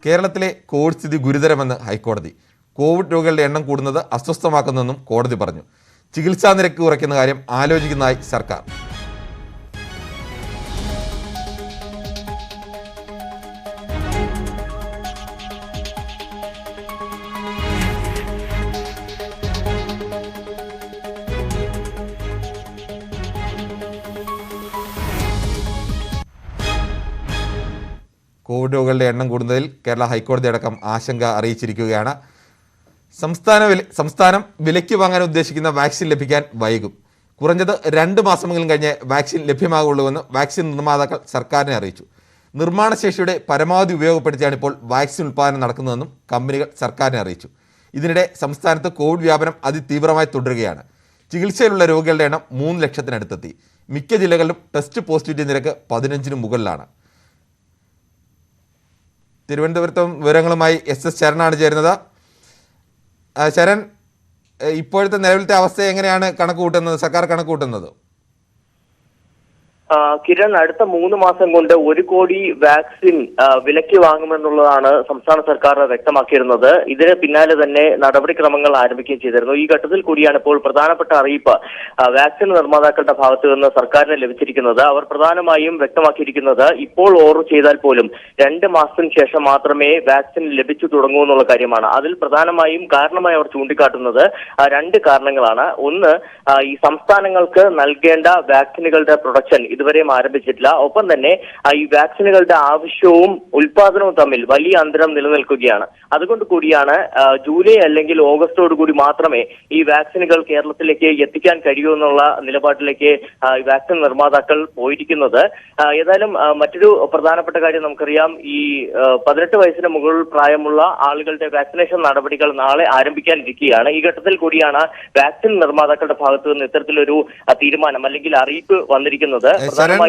കേരളത്തിലെ കോവിഡ് സ്ഥിതി ഗുരുതരമെന്ന് ഹൈക്കോടതി. കോവിഡ് രോഗികളുടെ എണ്ണം കൂടുന്നത് അസ്വസ്ഥമാക്കുന്നെന്നും കോടതി പറഞ്ഞു. ചികിത്സാ നിരക്ക് കുറയ്ക്കുന്ന കാര്യം ആലോചിക്കുന്നതായി സർക്കാർ. കോവിഡ് രോഗികളുടെ എണ്ണം കൂടുന്നതിൽ കേരള ഹൈക്കോടതി അടക്കം ആശങ്ക അറിയിച്ചിരിക്കുകയാണ്. സംസ്ഥാനം വിലയ്ക്ക് വാങ്ങാൻ ഉദ്ദേശിക്കുന്ന വാക്സിൻ ലഭിക്കാൻ വൈകും. കുറഞ്ഞത് 2 മാസമെങ്കിലും കഴിഞ്ഞ് വാക്സിൻ ലഭ്യമാകുള്ളൂവെന്ന് വാക്സിൻ നിർമ്മാതാക്കൾ സർക്കാരിനെ അറിയിച്ചു. നിർമ്മാണശേഷിയുടെ പരമാവധി ഉപയോഗപ്പെടുത്തിയാണ് ഇപ്പോൾ വാക്സിൻ ഉൽപ്പാദനം നടക്കുന്നതെന്നും കമ്പനികൾ സർക്കാരിനെ അറിയിച്ചു. ഇതിനിടെ സംസ്ഥാനത്ത് കോവിഡ് വ്യാപനം അതിതീവ്രമായി തുടരുകയാണ്. ചികിത്സയിലുള്ള രോഗികളുടെ എണ്ണം 3 ലക്ഷത്തിനടുത്തെത്തി. മിക്ക ജില്ലകളിലും ടെസ്റ്റ് പോസിറ്റിവിറ്റി നിരക്ക് 15-ന് മുകളിലാണ്. തിരുവനന്തപുരത്തും വിവരങ്ങളുമായി എസ് ശരണാണ് ചേരുന്നത്. ശരൺ, ഇപ്പോഴത്തെ നിലവിലത്തെ അവസ്ഥ എങ്ങനെയാണ് സർക്കാർ കണക്ക് കൂട്ടുന്നത്? കിരൺ, അടുത്ത 3 മാസം കൊണ്ട് 1 കോടി വാക്സിൻ വിലയ്ക്ക് വാങ്ങുമെന്നുള്ളതാണ് സംസ്ഥാന സർക്കാർ വ്യക്തമാക്കിയിരുന്നത്. ഇതിന് പിന്നാലെ തന്നെ നടപടിക്രമങ്ങൾ ആരംഭിക്കുകയും ചെയ്തിരുന്നു. ഈ ഘട്ടത്തിൽ കൂടിയാണ് ഇപ്പോൾ പ്രധാനപ്പെട്ട അറിയിപ്പ് വാക്സിൻ നിർമ്മാതാക്കളുടെ ഭാഗത്തു നിന്ന് സർക്കാരിന് ലഭിച്ചിരിക്കുന്നത്. അവർ പ്രധാനമായും വ്യക്തമാക്കിയിരിക്കുന്നത് ഇപ്പോൾ ഓർഡർ ചെയ്താൽ പോലും 2 മാസത്തിന് ശേഷം മാത്രമേ വാക്സിൻ ലഭിച്ചു തുടങ്ങൂ എന്നുള്ള കാര്യമാണ്. അതിൽ പ്രധാനമായും കാരണമായി അവർ ചൂണ്ടിക്കാട്ടുന്നത് 2 കാരണങ്ങളാണ്. ഒന്ന്, ഈ സംസ്ഥാനങ്ങൾക്ക് നൽകേണ്ട വാക്സിനുകളുടെ പ്രൊഡക്ഷൻ ഇതുവരെയും ആരംഭിച്ചിട്ടില്ല. ഒപ്പം തന്നെ ഈ വാക്സിനുകളുടെ ആവശ്യവും ഉൽപാദനവും തമ്മിൽ വലിയ അന്തരം നിലനിൽക്കുകയാണ്. അതുകൊണ്ട് കൂടിയാണ് ജൂലൈ അല്ലെങ്കിൽ ഓഗസ്റ്റോട് കൂടി മാത്രമേ ഈ വാക്സിനുകൾ കേരളത്തിലേക്ക് എത്തിക്കാൻ കഴിയൂ എന്നുള്ള നിലപാടിലേക്ക് വാക്സിൻ നിർമ്മാതാക്കൾ പോയിരിക്കുന്നത്. ഏതായാലും മറ്റൊരു പ്രധാനപ്പെട്ട കാര്യം നമുക്കറിയാം, ഈ 18 വയസ്സിന് മുകളിൽ പ്രായമുള്ള ആളുകളുടെ വാക്സിനേഷൻ നടപടികൾ നാളെ ആരംഭിക്കാനിരിക്കുകയാണ്. ഈ ഘട്ടത്തിൽ കൂടിയാണ് വാക്സിൻ നിർമ്മാതാക്കളുടെ ഭാഗത്തു നിന്ന് ഇത്തരത്തിലൊരു തീരുമാനം അല്ലെങ്കിൽ അറിയിപ്പ് വന്നിരിക്കുന്നത്.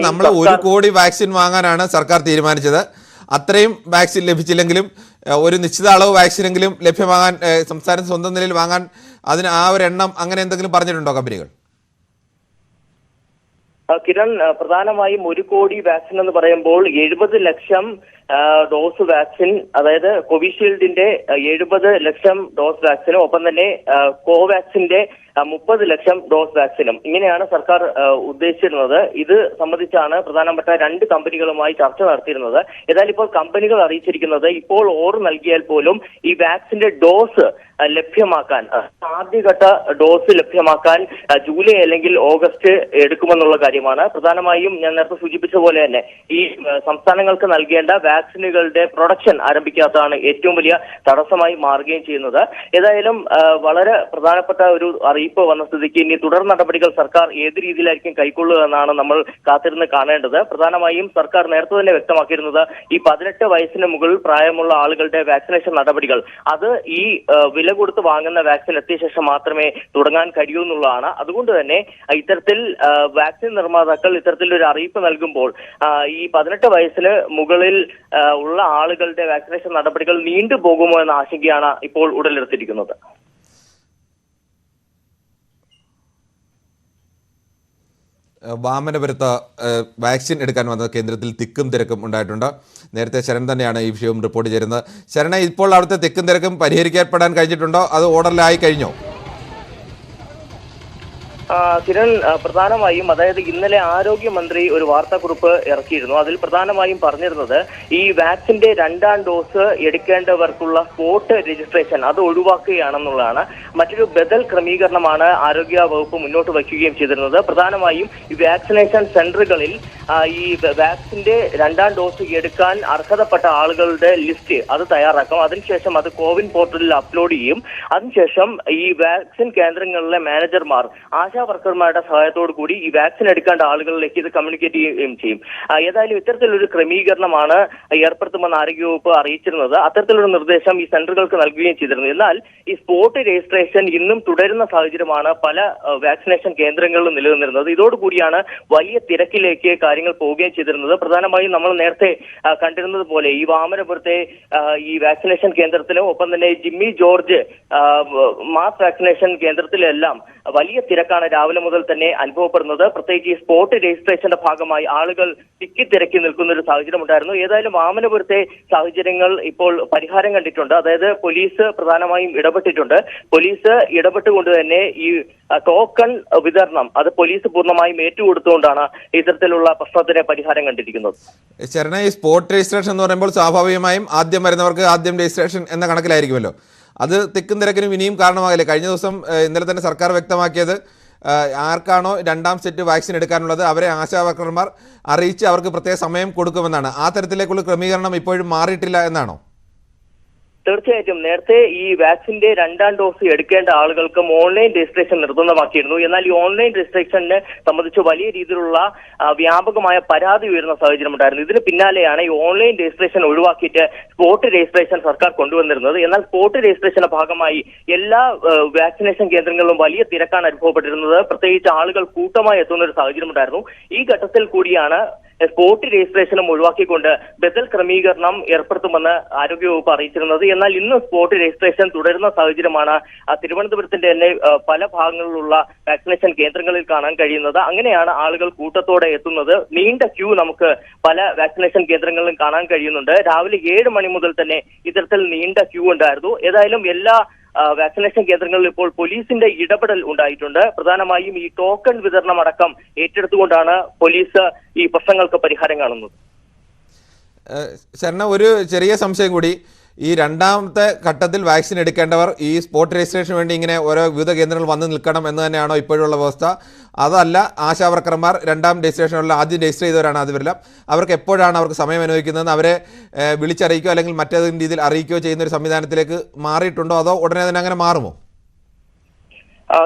നമ്മൾ 1 കോടി വാക്സിൻ വാങ്ങാനാണ് സർക്കാർ തീരുമാനിച്ചത്. അത്രയും വാക്സിൻ ലഭിച്ചില്ലെങ്കിലും ഒരു നിശ്ചിത അളവ് വാക്സിനെങ്കിലും ലഭ്യമാകാൻ സംസ്ഥാനത്ത് സ്വന്തം നിലയിൽ വാങ്ങാൻ അതിന് ഒരു എണ്ണം അങ്ങനെ എന്തെങ്കിലും പറഞ്ഞിട്ടുണ്ടോ കമ്പനികൾ? കിരൺ, പ്രധാനമായും 1 കോടി വാക്സിൻ എന്ന് പറയുമ്പോൾ 70 ലക്ഷം ഡോസ് വാക്സിൻ, അതായത് കോവിഷീൽഡിന്റെ 70 ലക്ഷം ഡോസ് വാക്സിനും ഒപ്പം തന്നെ കോവാക്സിന്റെ 30 ലക്ഷം ഡോസ് വാക്സിനും, ഇങ്ങനെയാണ് സർക്കാർ ഉദ്ദേശിച്ചിരുന്നത്. ഇത് സംബന്ധിച്ചാണ് പ്രധാനപ്പെട്ട 2 കമ്പനികളുമായി ചർച്ച നടത്തിയിരുന്നത്. ഏതായാലും ഇപ്പോൾ കമ്പനികൾ അറിയിച്ചിരിക്കുന്നത് ഇപ്പോൾ ഓർഡർ നൽകിയാൽ പോലും ഈ വാക്സിന്റെ ഡോസ് ലഭ്യമാക്കാൻ, ആദ്യഘട്ട ഡോസ് ലഭ്യമാക്കാൻ ജൂലൈ അല്ലെങ്കിൽ ഓഗസ്റ്റ് എടുക്കുമെന്നുള്ള കാര്യമാണ്. പ്രധാനമായും ഞാൻ നേരത്തെ സൂചിപ്പിച്ച പോലെ തന്നെ ഈ സംസ്ഥാനങ്ങൾക്ക് നൽകേണ്ട വാക്സിനുകളുടെ പ്രൊഡക്ഷൻ ആരംഭിക്കാത്തതാണ് ഏറ്റവും വലിയ തടസ്സമായി മാറുകയും ചെയ്യുന്നത്. ഏതായാലും വളരെ പ്രധാനപ്പെട്ട ഒരു അറിയിപ്പ് വന്ന സ്ഥിതിക്ക് ഇനി തുടർ നടപടികൾ സർക്കാർ ഏത് രീതിയിലായിരിക്കും കൈക്കൊള്ളുക എന്നാണ് നമ്മൾ കാത്തിരുന്ന് കാണേണ്ടത്. പ്രധാനമായും സർക്കാർ നേരത്തെ തന്നെ വ്യക്തമാക്കിയിരുന്നത് ഈ 18 വയസ്സിന് മുകളിൽ പ്രായമുള്ള ആളുകളുടെ വാക്സിനേഷൻ നടപടികൾ അത് ഈ വില കൊടുത്ത് വാങ്ങുന്ന വാക്സിൻ എത്തിയ ശേഷം മാത്രമേ തുടങ്ങാൻ കഴിയൂ എന്നുള്ളതാണ്. അതുകൊണ്ട് തന്നെ ഇത്തരത്തിൽ വാക്സിൻ നിർമ്മാതാക്കൾ ഇത്തരത്തിലൊരു അറിയിപ്പ് നൽകുമ്പോൾ ഈ 18 വയസ്സിന് മുകളിൽ ഉള്ള ആളുകളുടെ വാക്സിനേഷൻ നടപടികൾ നീണ്ടുപോകുമോ എന്ന ആശങ്കയാണ് ഇപ്പോൾ ഉടലെടുത്തിരിക്കുന്നത്. വാമനപുരത്ത് വാക്സിൻ എടുക്കാൻ വന്ന കേന്ദ്രത്തിൽ തിക്കും തിരക്കും ഉണ്ടായിട്ടുണ്ട്. നേരത്തെ ശരൺ തന്നെയാണ് ഈ വിഷയവും റിപ്പോർട്ട് ചെയ്യുന്നത്. ശരണ, ഇപ്പോൾ അവിടുത്തെ തിക്കും തിരക്കും പരിഹരിക്കപ്പെടാൻ കഴിഞ്ഞിട്ടുണ്ടോ? അത് ഓർഡറിലായി കഴിഞ്ഞോ? കിരൺ, പ്രധാനമായും അതായത് ഇന്നലെ ആരോഗ്യമന്ത്രി ഒരു വാർത്താക്കുറിപ്പ് ഇറക്കിയിരുന്നു. അതിൽ പ്രധാനമായും പറഞ്ഞിരുന്നത് ഈ വാക്സിന്റെ 2ാം ഡോസ് എടുക്കേണ്ടവർക്കുള്ള സ്പോട്ട് രജിസ്ട്രേഷൻ അത് ഒഴിവാക്കുകയാണെന്നുള്ളതാണ്. മറ്റൊരു ബദൽ ക്രമീകരണമാണ് ആരോഗ്യ വകുപ്പ് മുന്നോട്ട് വയ്ക്കുകയും ചെയ്തിരുന്നത്. പ്രധാനമായും ഈ വാക്സിനേഷൻ സെന്ററുകളിൽ ഈ വാക്സിന്റെ 2ാം ഡോസ് എടുക്കാൻ അർഹതപ്പെട്ട ആളുകളുടെ ലിസ്റ്റ് അത് തയ്യാറാക്കും. അതിനുശേഷം അത് കോവിൻ പോർട്ടലിൽ അപ്ലോഡ് ചെയ്യും. അതിനുശേഷം ഈ വാക്സിൻ കേന്ദ്രങ്ങളിലെ മാനേജർമാർ ആശാവർക്കർമാരുടെ സഹായത്തോടു കൂടി ഈ വാക്സിൻ എടുക്കേണ്ട ആളുകളിലേക്ക് ഇത് കമ്മ്യൂണിക്കേറ്റ് ചെയ്യുകയും ചെയ്യും. ഏതായാലും ഇത്തരത്തിലൊരു ക്രമീകരണമാണ് ഏർപ്പെടുത്തുമെന്ന് ആരോഗ്യവകുപ്പ് അറിയിച്ചിരുന്നത്. അത്തരത്തിലൊരു നിർദ്ദേശം ഈ സെന്ററുകൾക്ക് നൽകുകയും ചെയ്തിരുന്നു. എന്നാൽ ഈ സ്പോട്ട് രജിസ്ട്രേഷൻ ഇന്നും തുടരുന്ന സാഹചര്യമാണ് പല വാക്സിനേഷൻ കേന്ദ്രങ്ങളിലും നിലനിന്നിരുന്നത്. ഇതോടുകൂടിയാണ് വലിയ തിരക്കിലേക്ക് കാര്യങ്ങൾ പോവുകയും ചെയ്തിരുന്നത്. പ്രധാനമായും നമ്മൾ നേരത്തെ കണ്ടിരുന്നത് പോലെ ഈ വാമനപുരത്തെ ഈ വാക്സിനേഷൻ കേന്ദ്രത്തിലും ഒപ്പം തന്നെ ജിമ്മി ജോർജ് മാസ് വാക്സിനേഷൻ കേന്ദ്രത്തിലെല്ലാം വലിയ തിരക്കാണ് തിരക്കാണ് രാവിലെ മുതൽ തന്നെ അനുഭവപ്പെടുന്നത്. പ്രത്യേകിച്ച് ഈ സ്പോട്ട് രജിസ്ട്രേഷന്റെ ഭാഗമായി ആളുകൾ തിക്കി നിൽക്കുന്ന ഒരു സാഹചര്യം ഉണ്ടായിരുന്നു. ഏതായാലും വാമനപുരത്തെ സാഹചര്യങ്ങൾ ഇപ്പോൾ പരിഹാരം കണ്ടിട്ടുണ്ട്. അതായത് പോലീസ് പ്രധാനമായും ഇടപെട്ടിട്ടുണ്ട്. പോലീസ് ഇടപെട്ടുകൊണ്ട് തന്നെ ഈ ടോക്കൺ വിതരണം അത് പോലീസ് പൂർണ്ണമായും ഏറ്റുകൊടുത്തുകൊണ്ടാണ് ഇത്തരത്തിലുള്ള പ്രശ്നത്തിന് പരിഹാരം കണ്ടിരിക്കുന്നത്. ശരണ, ഈ സ്പോട്ട് രജിസ്ട്രേഷൻ എന്ന് പറയുമ്പോൾ സ്വാഭാവികമായും ആദ്യം വരുന്നവർക്ക് ആദ്യം രജിസ്ട്രേഷൻ എന്ന കണക്കിലായിരിക്കുമല്ലോ. അത് തിക്കും തിരക്കിനും ഇനിയും കാരണമാകില്ലേ? കഴിഞ്ഞ ദിവസം ഇന്നലെ തന്നെ സർക്കാർ വ്യക്തമാക്കിയത് ആർക്കാണോ രണ്ടാം സെറ്റ് വാക്സിൻ എടുക്കാനുള്ളത് അവരെ ആശാവർക്കർമാർ അറിയിച്ച് അവർക്ക് പ്രത്യേക സമയം കൊടുക്കുമെന്നാണ്. ആ തരത്തിലേക്കുള്ള ക്രമീകരണം ഇപ്പോഴും മാറിയിട്ടില്ല എന്നാണോ? തീർച്ചയായിട്ടും നേരത്തെ ഈ വാക്സിന്റെ രണ്ടാം ഡോസ് എടുക്കേണ്ട ആളുകൾക്കും ഓൺലൈൻ രജിസ്ട്രേഷൻ നിർബന്ധമാക്കിയിരുന്നു. എന്നാൽ ഈ ഓൺലൈൻ രജിസ്ട്രേഷനെ സംബന്ധിച്ച് വലിയ രീതിയിലുള്ള വ്യാപകമായ പരാതി ഉയരുന്ന സാഹചര്യം ഉണ്ടായിരുന്നു. ഇതിന് പിന്നാലെയാണ് ഈ ഓൺലൈൻ രജിസ്ട്രേഷൻ ഒഴിവാക്കിയിട്ട് സ്പോട്ട് രജിസ്ട്രേഷൻ സർക്കാർ കൊണ്ടുവന്നിരുന്നത്. എന്നാൽ സ്പോട്ട് രജിസ്ട്രേഷന്റെ ഭാഗമായി എല്ലാ വാക്സിനേഷൻ കേന്ദ്രങ്ങളിലും വലിയ തിരക്കാണ് അനുഭവപ്പെട്ടിരുന്നത്. പ്രത്യേകിച്ച് ആളുകൾ കൂട്ടമായി എത്തുന്ന ഒരു സാഹചര്യം ഉണ്ടായിരുന്നു. ഈ ഘട്ടത്തിൽ കൂടിയാണ് സ്പോട്ട് രജിസ്ട്രേഷനും ഒഴിവാക്കിക്കൊണ്ട് ബദൽ ക്രമീകരണം ഏർപ്പെടുത്തുമെന്ന് ആരോഗ്യവകുപ്പ് അറിയിച്ചിരുന്നത്. എന്നാൽ ഇന്ന് സ്പോട്ട് രജിസ്ട്രേഷൻ തുടരുന്ന സാഹചര്യമാണ് തിരുവനന്തപുരത്തിന്റെ തന്നെ പല ഭാഗങ്ങളിലുള്ള വാക്സിനേഷൻ കേന്ദ്രങ്ങളിൽ കാണാൻ കഴിയുന്നത്. അങ്ങനെയാണ് ആളുകൾ കൂട്ടത്തോടെ എത്തുന്നത്. നീണ്ട ക്യൂ നമുക്ക് പല വാക്സിനേഷൻ കേന്ദ്രങ്ങളിലും കാണാൻ കഴിയുന്നുണ്ട്. രാവിലെ 7 മണി മുതൽ തന്നെ ഇത്തരത്തിൽ നീണ്ട ക്യൂ ഉണ്ടായിരുന്നു. ഏതായാലും എല്ലാ വാക്സിനേഷൻ കേന്ദ്രങ്ങളിൽ ഇപ്പോൾ പോലീസിന്റെ ഇടപെടൽ ഉണ്ടായിട്ടുണ്ട്. പ്രധാനമായും ഈ ടോക്കൺ വിതരണം അടക്കം ഏറ്റെടുത്തുകൊണ്ടാണ് പോലീസ് ഈ പ്രശ്നങ്ങൾക്ക് പരിഹാരം കാണുന്നത്. ശരണ, ഒരു ചെറിയ സംശയം കൂടി. ഈ രണ്ടാമത്തെ ഘട്ടത്തിൽ വാക്സിൻ എടുക്കേണ്ടവർ ഈ സ്പോട്ട് രജിസ്ട്രേഷന് വേണ്ടി ഇങ്ങനെ ഓരോ വിവിധ കേന്ദ്രങ്ങൾ വന്ന് നിൽക്കണം എന്ന് തന്നെയാണോ ഇപ്പോഴുള്ള വ്യവസ്ഥ? അതല്ല, ആശാവർക്കർമാർ രണ്ടാം രജിസ്ട്രേഷനുള്ള ആദ്യം രജിസ്റ്റർ ചെയ്തവരാണ് അതുവരില്ല, അവർക്ക് എപ്പോഴാണ് അവർക്ക് സമയം അനുവദിക്കുന്നതെന്ന് അവരെ വിളിച്ചറിയിക്കുകയോ അല്ലെങ്കിൽ മറ്റേതെങ്കിലും രീതിയിൽ അറിയിക്കുകയോ ചെയ്യുന്ന ഒരു സംവിധാനത്തിലേക്ക് മാറിയിട്ടുണ്ടോ? അതോ ഉടനെ തന്നെ അങ്ങനെ മാറുമോ?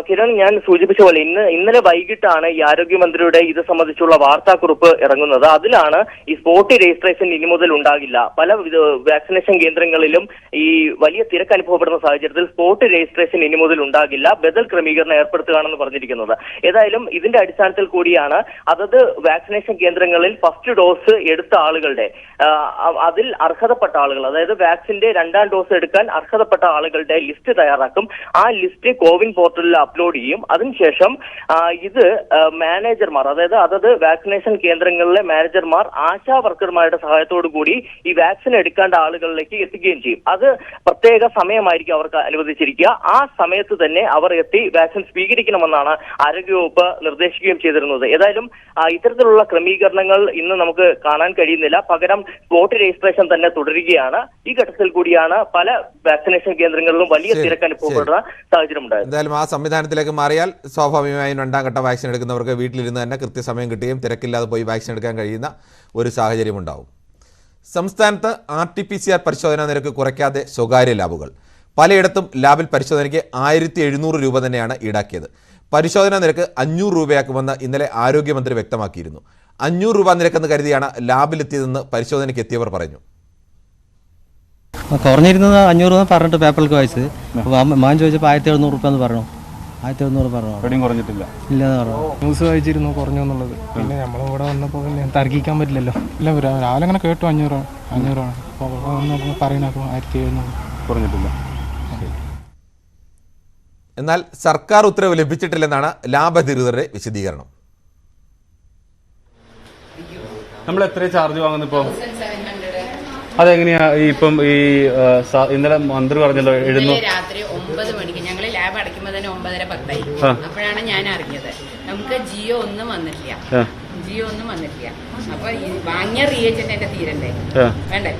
കിരൺ, ഞാൻ സൂചിപ്പിച്ച പോലെ ഇന്നലെ വൈകിട്ടാണ് ഈ ആരോഗ്യമന്ത്രിയുടെ ഇത് സംബന്ധിച്ചുള്ള വാർത്താക്കുറിപ്പ് ഇറങ്ങുന്നത്. അതിലാണ് ഈ സ്പോട്ട് രജിസ്ട്രേഷൻ ഇനി മുതൽ ഉണ്ടാകില്ല, പല വാക്സിനേഷൻ കേന്ദ്രങ്ങളിലും ഈ വലിയ തിരക്ക് അനുഭവപ്പെടുന്ന സാഹചര്യത്തിൽ സ്പോട്ട് രജിസ്ട്രേഷൻ ഇനി മുതൽ ഉണ്ടാകില്ല, ബദൽ ക്രമീകരണം ഏർപ്പെടുത്തുകയാണെന്ന് പറഞ്ഞിരിക്കുന്നത്. ഏതായാലും ഇതിന്റെ അടിസ്ഥാനത്തിൽ കൂടിയാണ് അതത് വാക്സിനേഷൻ കേന്ദ്രങ്ങളിൽ ഫസ്റ്റ് ഡോസ് എടുത്ത ആളുകളുടെ അതിൽ അർഹതപ്പെട്ട ആളുകൾ, അതായത് വാക്സിന്റെ രണ്ടാം ഡോസ് എടുക്കാൻ അർഹതപ്പെട്ട ആളുകളുടെ ലിസ്റ്റ് തയ്യാറാക്കും. ആ ലിസ്റ്റ് കോവിൻ പോർട്ടലിൽ അപ്ലോഡ് ചെയ്യും. അതിനുശേഷം ഇത് മാനേജർമാർ, അതായത് അതത് വാക്സിനേഷൻ കേന്ദ്രങ്ങളിലെ മാനേജർമാർ ആശാ വർക്കർമാരുടെ സഹായത്തോടു കൂടി ഈ വാക്സിൻ എടുക്കേണ്ട ആളുകളിലേക്ക് എത്തിക്കുകയും ചെയ്യും. അത് പ്രത്യേക സമയമായിരിക്കും അവർക്ക് അനുവദിച്ചിരിക്കുക. ആ സമയത്ത് തന്നെ അവർ എത്തി വാക്സിൻ സ്വീകരിക്കണമെന്നാണ് ആരോഗ്യവകുപ്പ് നിർദ്ദേശിക്കുകയും ചെയ്തിരുന്നത്. ഏതായാലും ഇത്തരത്തിലുള്ള ക്രമീകരണങ്ങൾ ഇന്ന് നമുക്ക് കാണാൻ കഴിയുന്നില്ല. പകരം സ്പോട്ട് രജിസ്ട്രേഷൻ തന്നെ തുടരുകയാണ്. ഈ ഘട്ടത്തിൽ കൂടിയാണ് പല വാക്സിനേഷൻ കേന്ദ്രങ്ങളിലും വലിയ തിരക്ക് അനുഭവപ്പെടുന്ന സാഹചര്യം ഉണ്ടായത്. സംവിധാനത്തിലേക്ക് മാറിയാൽ സ്വാഭാവികമായും രണ്ടാം ഘട്ട വാക്സിൻ എടുക്കുന്നവർക്ക് വീട്ടിലിരുന്ന് തന്നെ കൃത്യസമയം കിട്ടുകയും തിരക്കില്ലാതെ പോയി വാക്സിൻ എടുക്കാൻ കഴിയുന്ന ഒരു സാഹചര്യം ഉണ്ടാവും. സംസ്ഥാനത്ത് RT-PCR പരിശോധനാ നിരക്ക് കുറയ്ക്കാതെ സ്വകാര്യ ലാബുകൾ. പലയിടത്തും ലാബിൽ പരിശോധനയ്ക്ക് 1700 രൂപ തന്നെയാണ് ഈടാക്കിയത്. പരിശോധനാ നിരക്ക് 500 രൂപയാക്കുമെന്ന് ഇന്നലെ ആരോഗ്യമന്ത്രി വ്യക്തമാക്കിയിരുന്നു. 500 രൂപ നിരക്കെന്ന് കരുതിയാണ് ലാബിലെത്തിയതെന്ന് പരിശോധനയ്ക്ക് എത്തിയവർ പറഞ്ഞു. കുറഞ്ഞിരുന്നത് 500 രൂപ പറഞ്ഞിട്ട് പേപ്പറിലേക്ക് വായിച്ചത്. മാൻ ചോദിച്ചപ്പോൾ 1700 രൂപ എന്ന് പറഞ്ഞു. 1700 പറഞ്ഞു. എവിടെയും കുറഞ്ഞിട്ടില്ല. ഇല്ലെന്ന് പറഞ്ഞു. ന്യൂസ് വായിച്ചിരുന്നു കുറഞ്ഞു എന്നുള്ളത്. പിന്നെ നമ്മളിവിടെ വന്നപ്പോൾ പിന്നെ തർക്കിക്കാൻ പറ്റില്ലല്ലോ. ഇല്ല, രാവിലെ അങ്ങനെ കേട്ടു 500 ആണ്. അപ്പോൾ പറയുന്നപ്പോൾ 1700 കുറഞ്ഞിട്ടില്ല. എന്നാൽ സർക്കാർ ഉത്തരവ് ലഭിച്ചിട്ടില്ലെന്നാണ് ലാബ് അധികൃതരുടെ വിശദീകരണം. നമ്മൾ എത്ര ചാർജ് വാങ്ങുന്നു ഇപ്പോൾ? അതെങ്ങനെയാ? ഇപ്പം ഈ ഇന്നലെ മന്ത്രി പറഞ്ഞല്ലോ 700. രാത്രി 9 മണിക്ക് ഞങ്ങൾ ലാബ് അടയ്ക്കുമ്പോൾ തന്നെ 9:10 അപ്പോഴാണ് ഞാൻ അറിഞ്ഞത്. നമുക്ക് ജിയോ ഒന്നും വന്നിട്ടില്ല. അപ്പൊ വാങ്ങിയ റിയേജന്റ് എന്റെ തീരണ്ടേ? വേണ്ടേ?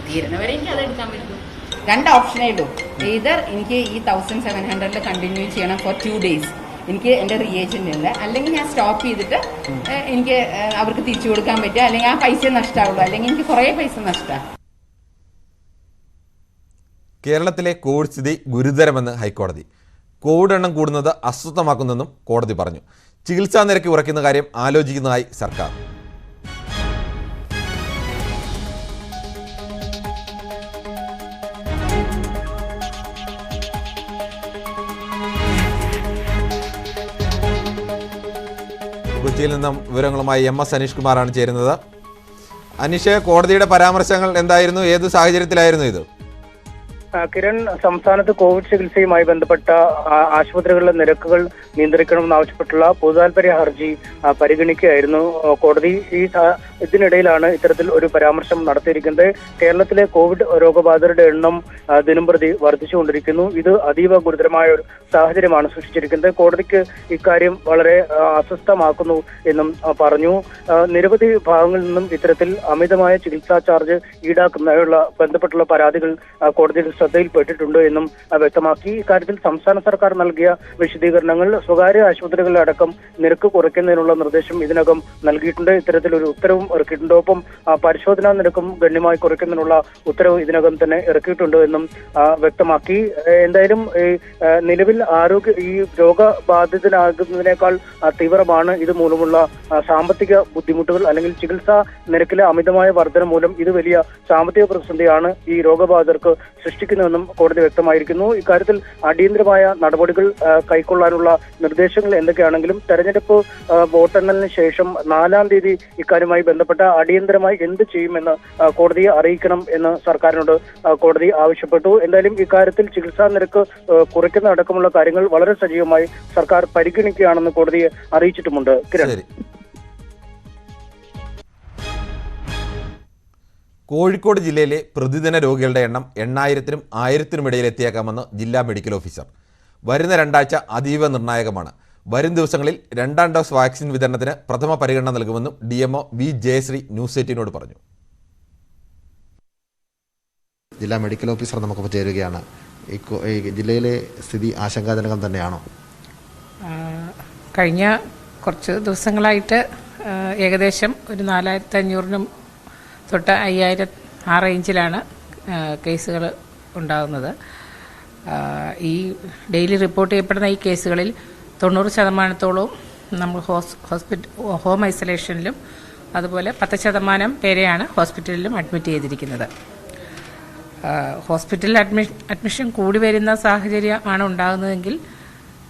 തീരുന്നവരെ എനിക്ക് അത് എടുക്കാൻ പറ്റും. 2 ഓപ്ഷനേ ഉള്ളൂ. either എനിക്ക് ഈ 1700 കണ്ടിന്യൂ ചെയ്യണം ഫോർ 2 days, എനിക്ക് എൻ്റെ റിയേജന്റ് ഉണ്ട്, അല്ലെങ്കിൽ ഞാൻ സ്റ്റോപ്പ് ചെയ്തിട്ട് എനിക്ക് അവർക്ക് തിരിച്ചു കൊടുക്കാൻ പറ്റുക, അല്ലെങ്കിൽ ആ പൈസ നഷ്ടമാവുള്ളൂ, അല്ലെങ്കിൽ എനിക്ക് കുറേ പൈസ നഷ്ടമാണ്. കേരളത്തിലെ കോവിഡ് സ്ഥിതി ഗുരുതരമെന്ന് ഹൈക്കോടതി. കോവിഡ് എണ്ണം കൂടുന്നത് അസ്വസ്ഥമാക്കുന്നെന്നും കോടതി പറഞ്ഞു. ചികിത്സാ നിരക്ക് കുറയ്ക്കുന്ന കാര്യം ആലോചിക്കുന്നതായി സർക്കാർ. കൊച്ചിയിൽ നിന്നും വിവരങ്ങളുമായി MS അനീഷ് കുമാറാണ് ചേരുന്നത്. അനീഷ്, കോടതിയുടെ പരാമർശങ്ങൾ എന്തായിരുന്നു? ഏത് സാഹചര്യത്തിലായിരുന്നു ഇത്? കിരൺ, സംസ്ഥാനത്ത് കോവിഡ് ചികിത്സയുമായി ബന്ധപ്പെട്ട ആശുപത്രികളിലെ നിരക്കുകൾ നിയന്ത്രിക്കണമെന്നാവശ്യപ്പെട്ടുള്ള പൊതുതാൽപര്യ ഹർജി പരിഗണിക്കുകയായിരുന്നു കോടതി. ഇതിനിടയിലാണ് ഇത്തരത്തിൽ ഒരു പരാമർശം നടത്തിയിരിക്കുന്നത്. കേരളത്തിലെ കോവിഡ് രോഗബാധിതരുടെ എണ്ണം ദിനംപ്രതി വർദ്ധിച്ചുകൊണ്ടിരിക്കുന്നു. ഇത് അതീവ ഗുരുതരമായ ഒരു സാഹചര്യമാണ് സൃഷ്ടിച്ചിരിക്കുന്നത്. കോടതിക്ക് ഇക്കാര്യം വളരെ അസ്വസ്ഥമാക്കുന്നു എന്നും പറഞ്ഞു. നിരവധി ഭാഗങ്ങളിൽ നിന്നും ഇത്തരത്തിൽ അമിതമായ ചികിത്സാ ചാർജ് ഈടാക്കുന്നതിനുള്ള ബന്ധപ്പെട്ടുള്ള പരാതികൾ കോടതിയിൽ ശ്രദ്ധയിൽപ്പെട്ടിട്ടുണ്ട് എന്നും വ്യക്തമാക്കി. ഇക്കാര്യത്തിൽ സംസ്ഥാന സർക്കാർ നൽകിയ വിശദീകരണങ്ങൾ സ്വകാര്യ ആശുപത്രികളിലടക്കം നിരക്ക് കുറയ്ക്കുന്നതിനുള്ള നിർദ്ദേശം ഇതിനകം നൽകിയിട്ടുണ്ട്. ഇത്തരത്തിലൊരു ഉത്തരവും ഇറക്കിയിട്ടുണ്ട്. ഒപ്പം പരിശോധനാ നിരക്കും ഗണ്യമായി കുറയ്ക്കുന്നതിനുള്ള ഉത്തരവ് ഇതിനകം തന്നെ ഇറക്കിയിട്ടുണ്ട് എന്നും വ്യക്തമാക്കി. എന്തായാലും നിലവിൽ ഈ രോഗബാധിതനാകുന്നതിനേക്കാൾ തീവ്രമാണ് ഇത് മൂലമുള്ള സാമ്പത്തിക ബുദ്ധിമുട്ടുകൾ അല്ലെങ്കിൽ ചികിത്സാ നിരക്കിലെ അമിതമായ വർധന മൂലം ഇത് വലിയ സാമ്പത്തിക പ്രതിസന്ധിയാണ് ഈ രോഗബാധിതർക്ക് സൃഷ്ടിക്കുന്നതെന്നും കോടതി വ്യക്തമായിരിക്കുന്നു. ഇക്കാര്യത്തിൽ അടിയന്തരമായ നടപടികൾ കൈക്കൊള്ളാനുള്ള നിർദ്ദേശങ്ങൾ എന്തൊക്കെയാണെങ്കിലും തെരഞ്ഞെടുപ്പ് വോട്ടെണ്ണലിന് ശേഷം 4-ാം തീയതി ഇക്കാര്യവുമായി ബന്ധപ്പെട്ട അടിയന്തരമായി എന്ത് ചെയ്യുമെന്ന് കോടതിയെ അറിയിക്കണം എന്ന് സർക്കാരിനോട് കോടതി ആവശ്യപ്പെട്ടു. എന്തായാലും ഇക്കാര്യത്തിൽ ചികിത്സാ നിരക്ക് കുറയ്ക്കുന്ന അടക്കമുള്ള കാര്യങ്ങൾ വളരെ സജീവമായി സർക്കാർ പരിഗണിക്കുകയാണെന്ന് കോടതിയെ അറിയിച്ചിട്ടുമുണ്ട്. കിരൺ, കോഴിക്കോട് ജില്ലയിലെ പ്രതിദിന രോഗികളുടെ എണ്ണം 8,000-നും 1,000-നും ഇടയിൽ എത്തിയേക്കാമെന്ന് ജില്ലാ മെഡിക്കൽ ഓഫീസർ. വരുന്ന 2 ആഴ്ച അതീവ നിർണായകമാണ്. വരും ദിവസങ്ങളിൽ 2ാം ഡോസ് വാക്സിൻ വിതരണത്തിന് പ്രഥമ പരിഗണന നൽകുമെന്നും DMO വി ജയശ്രീ ന്യൂസ് 18നോട് പറഞ്ഞു. ജില്ലാ മെഡിക്കൽ ഓഫീസർ നമുക്കൊപ്പം ചേരുകയാണ്. ഈ ജില്ലയിലെ സ്ഥിതി ആശങ്കാജനകം തന്നെയാണോ? കഴിഞ്ഞ കുറച്ച് ദിവസങ്ങളായിട്ട് ഏകദേശം ഒരു 4,500-നും തൊട്ട് 5,000 ആ റേഞ്ചിലാണ് കേസുകൾ ഉണ്ടാകുന്നത്. ഈ ഡെയിലി റിപ്പോർട്ട് ചെയ്യപ്പെടുന്ന ഈ കേസുകളിൽ 90% നമ്മൾ ഹോം ഐസൊലേഷനിലും അതുപോലെ 10% പേരെയാണ് ഹോസ്പിറ്റലിലും അഡ്മിറ്റ് ചെയ്തിരിക്കുന്നത്. ഹോസ്പിറ്റലിൽ അഡ്മിഷൻ കൂടി വരുന്ന സാഹചര്യമാണ് ഉണ്ടാകുന്നതെങ്കിൽ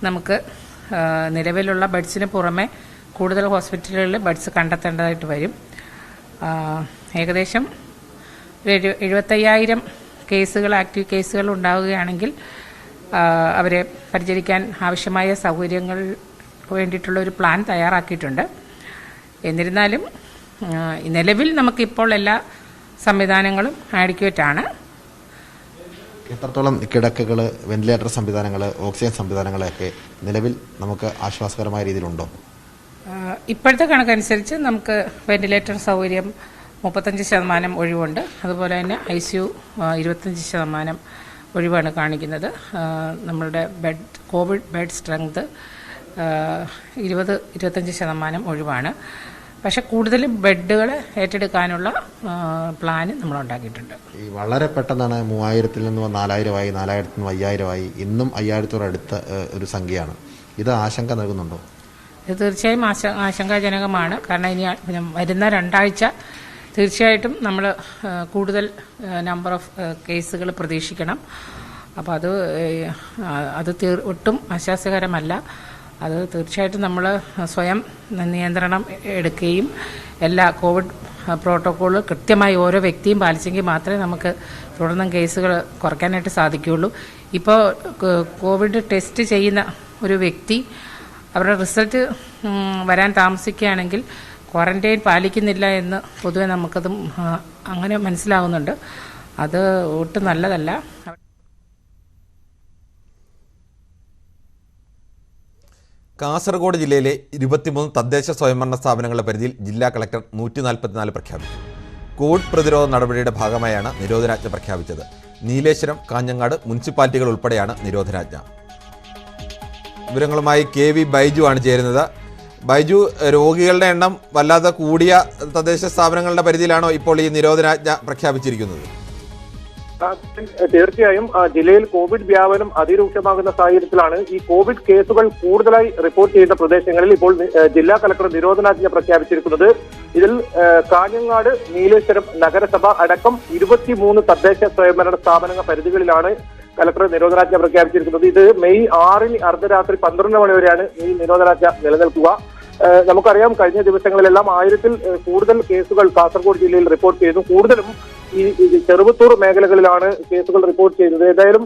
നമുക്ക് നിലവിലുള്ള ബെഡ്സിന് പുറമെ കൂടുതൽ ഹോസ്പിറ്റലുകളിൽ ബെഡ്സ് കണ്ടെത്തേണ്ടതായിട്ട് വരും. ഏകദേശം 75,000 കേസുകൾ, ആക്റ്റീവ് കേസുകൾ ഉണ്ടാവുകയാണെങ്കിൽ അവരെ പരിചരിക്കാൻ ആവശ്യമായ സൗകര്യങ്ങൾക്ക് വേണ്ടിയിട്ടുള്ള ഒരു പ്ലാൻ തയ്യാറാക്കിയിട്ടുണ്ട്. എന്നിരുന്നാലും നിലവിൽ നമുക്കിപ്പോൾ എല്ലാ സംവിധാനങ്ങളും ആഡിക്വേറ്റ് ആണ്. എത്രത്തോളം കിടക്കകൾ, വെന്റിലേറ്റർ സംവിധാനങ്ങൾ, ഓക്സിജൻ സംവിധാനങ്ങളൊക്കെ നിലവിൽ നമുക്ക് ആശ്വാസകരമായ രീതിയിലുണ്ടോ? ഇപ്പോഴത്തെ കണക്കനുസരിച്ച് നമുക്ക് വെന്റിലേറ്റർ സൗകര്യം 35% ഒഴിവുണ്ട്. അതുപോലെ തന്നെ ICU 25% ഒഴിവാണ് കാണിക്കുന്നത്. നമ്മളുടെ കോവിഡ് ബെഡ് സ്ട്രെങ്ത് 20-25% ഒഴിവാണ്. പക്ഷെ കൂടുതൽ ബെഡുകൾ ഏറ്റെടുക്കാനുള്ള പ്ലാന് നമ്മൾ ഉണ്ടാക്കിയിട്ടുണ്ട്. ഈ വളരെ പെട്ടെന്നാണ് 3,000-ൽ നിന്ന് 4,000-ആയി, 4,000-ൽ നിന്ന് 5,000-ആയി, ഇന്നും 5,000-ഓട് അടുത്ത ഒരു സംഖ്യയാണ്. ഇത് ആശങ്ക നൽകുന്നുണ്ടോ? ഇത് തീർച്ചയായും ആശങ്കാജനകമാണ്. കാരണം ഇനി വരുന്ന 2 ആഴ്ച തീർച്ചയായിട്ടും നമ്മൾ കൂടുതൽ നമ്പർ ഓഫ് കേസുകൾ പ്രതീക്ഷിക്കണം. അപ്പോൾ അത് ഒട്ടും ആശ്വാസകരമല്ല. അത് തീർച്ചയായിട്ടും നമ്മൾ സ്വയം നിയന്ത്രണം എടുക്കുകയും എല്ലാ കോവിഡ് പ്രോട്ടോക്കോൾ കൃത്യമായി ഓരോ വ്യക്തിയും പാലിച്ചെങ്കിൽ മാത്രമേ നമുക്ക് തുടർന്നും കേസുകൾ കുറയ്ക്കാനായിട്ട് സാധിക്കുകയുള്ളൂ. ഇപ്പോൾ കോവിഡ് ടെസ്റ്റ് ചെയ്യുന്ന ഒരു വ്യക്തി അവരുടെ റിസൾട്ട് വരാൻ താമസിക്കുകയാണെങ്കിൽ ക്വാറന്റൈൻ പാലിക്കുന്നില്ല എന്ന് പൊതുവെ നമുക്കതും അങ്ങനെ മനസ്സിലാവുന്നുണ്ട്. അത് ഒട്ടും നല്ലതല്ല. കാസർഗോഡ് ജില്ലയിലെ 23 തദ്ദേശ സ്വയംഭരണ സ്ഥാപനങ്ങളുടെ പരിധിയിൽ ജില്ലാ കളക്ടർ 144 പ്രഖ്യാപിച്ചു. കോവിഡ് പ്രതിരോധ നടപടിയുടെ ഭാഗമായാണ് നിരോധനാജ്ഞ പ്രഖ്യാപിച്ചത്. നീലേശ്വരം, കാഞ്ഞങ്ങാട് മുനിസിപ്പാലിറ്റികൾ ഉൾപ്പെടെയാണ് നിരോധനാജ്ഞ. വിവരങ്ങളുമായി KV ബൈജു ആണ് ചേരുന്നത്. ബൈജു, രോഗികളുടെ എണ്ണം വല്ലാതെ കൂടിയ തദ്ദേശ സ്ഥാപനങ്ങളുടെ പരിധിയിലാണോ ഇപ്പോൾ ഈ നിരോധനാജ്ഞ പ്രഖ്യാപിച്ചിരിക്കുന്നത്? തീർച്ചയായും ജില്ലയിൽ കോവിഡ് വ്യാപനം അതിരൂക്ഷമാകുന്ന സാഹചര്യത്തിലാണ് ഈ കോവിഡ് കേസുകൾ കൂടുതലായി റിപ്പോർട്ട് ചെയ്യുന്ന പ്രദേശങ്ങളിൽ ഇപ്പോൾ ജില്ലാ കളക്ടർ നിരോധനാജ്ഞ പ്രഖ്യാപിച്ചിരിക്കുന്നത്. ഇതിൽ കാഞ്ഞങ്ങാട്, നീലേശ്വരം നഗരസഭ അടക്കം 23 തദ്ദേശ സ്വയംഭരണ സ്ഥാപന പരിധികളിലാണ് കളക്ടർ നിരോധനാജ്ഞ പ്രഖ്യാപിച്ചിരിക്കുന്നത്. ഇത് മെയ് 6 അർദ്ധരാത്രി 12 മണി വരെയാണ് ഈ നിരോധനാജ്ഞ നിലനിൽക്കുക. നമുക്കറിയാം കഴിഞ്ഞ ദിവസങ്ങളിലെല്ലാം 1000-ൽ കൂടുതൽ കേസുകൾ കാസർഗോഡ് ജില്ലയിൽ റിപ്പോർട്ട് ചെയ്തു. കൂടുതലും ഈ ചെറുവത്തൂർ മേഖലകളിലാണ് കേസുകൾ റിപ്പോർട്ട് ചെയ്തത്. ഏതായാലും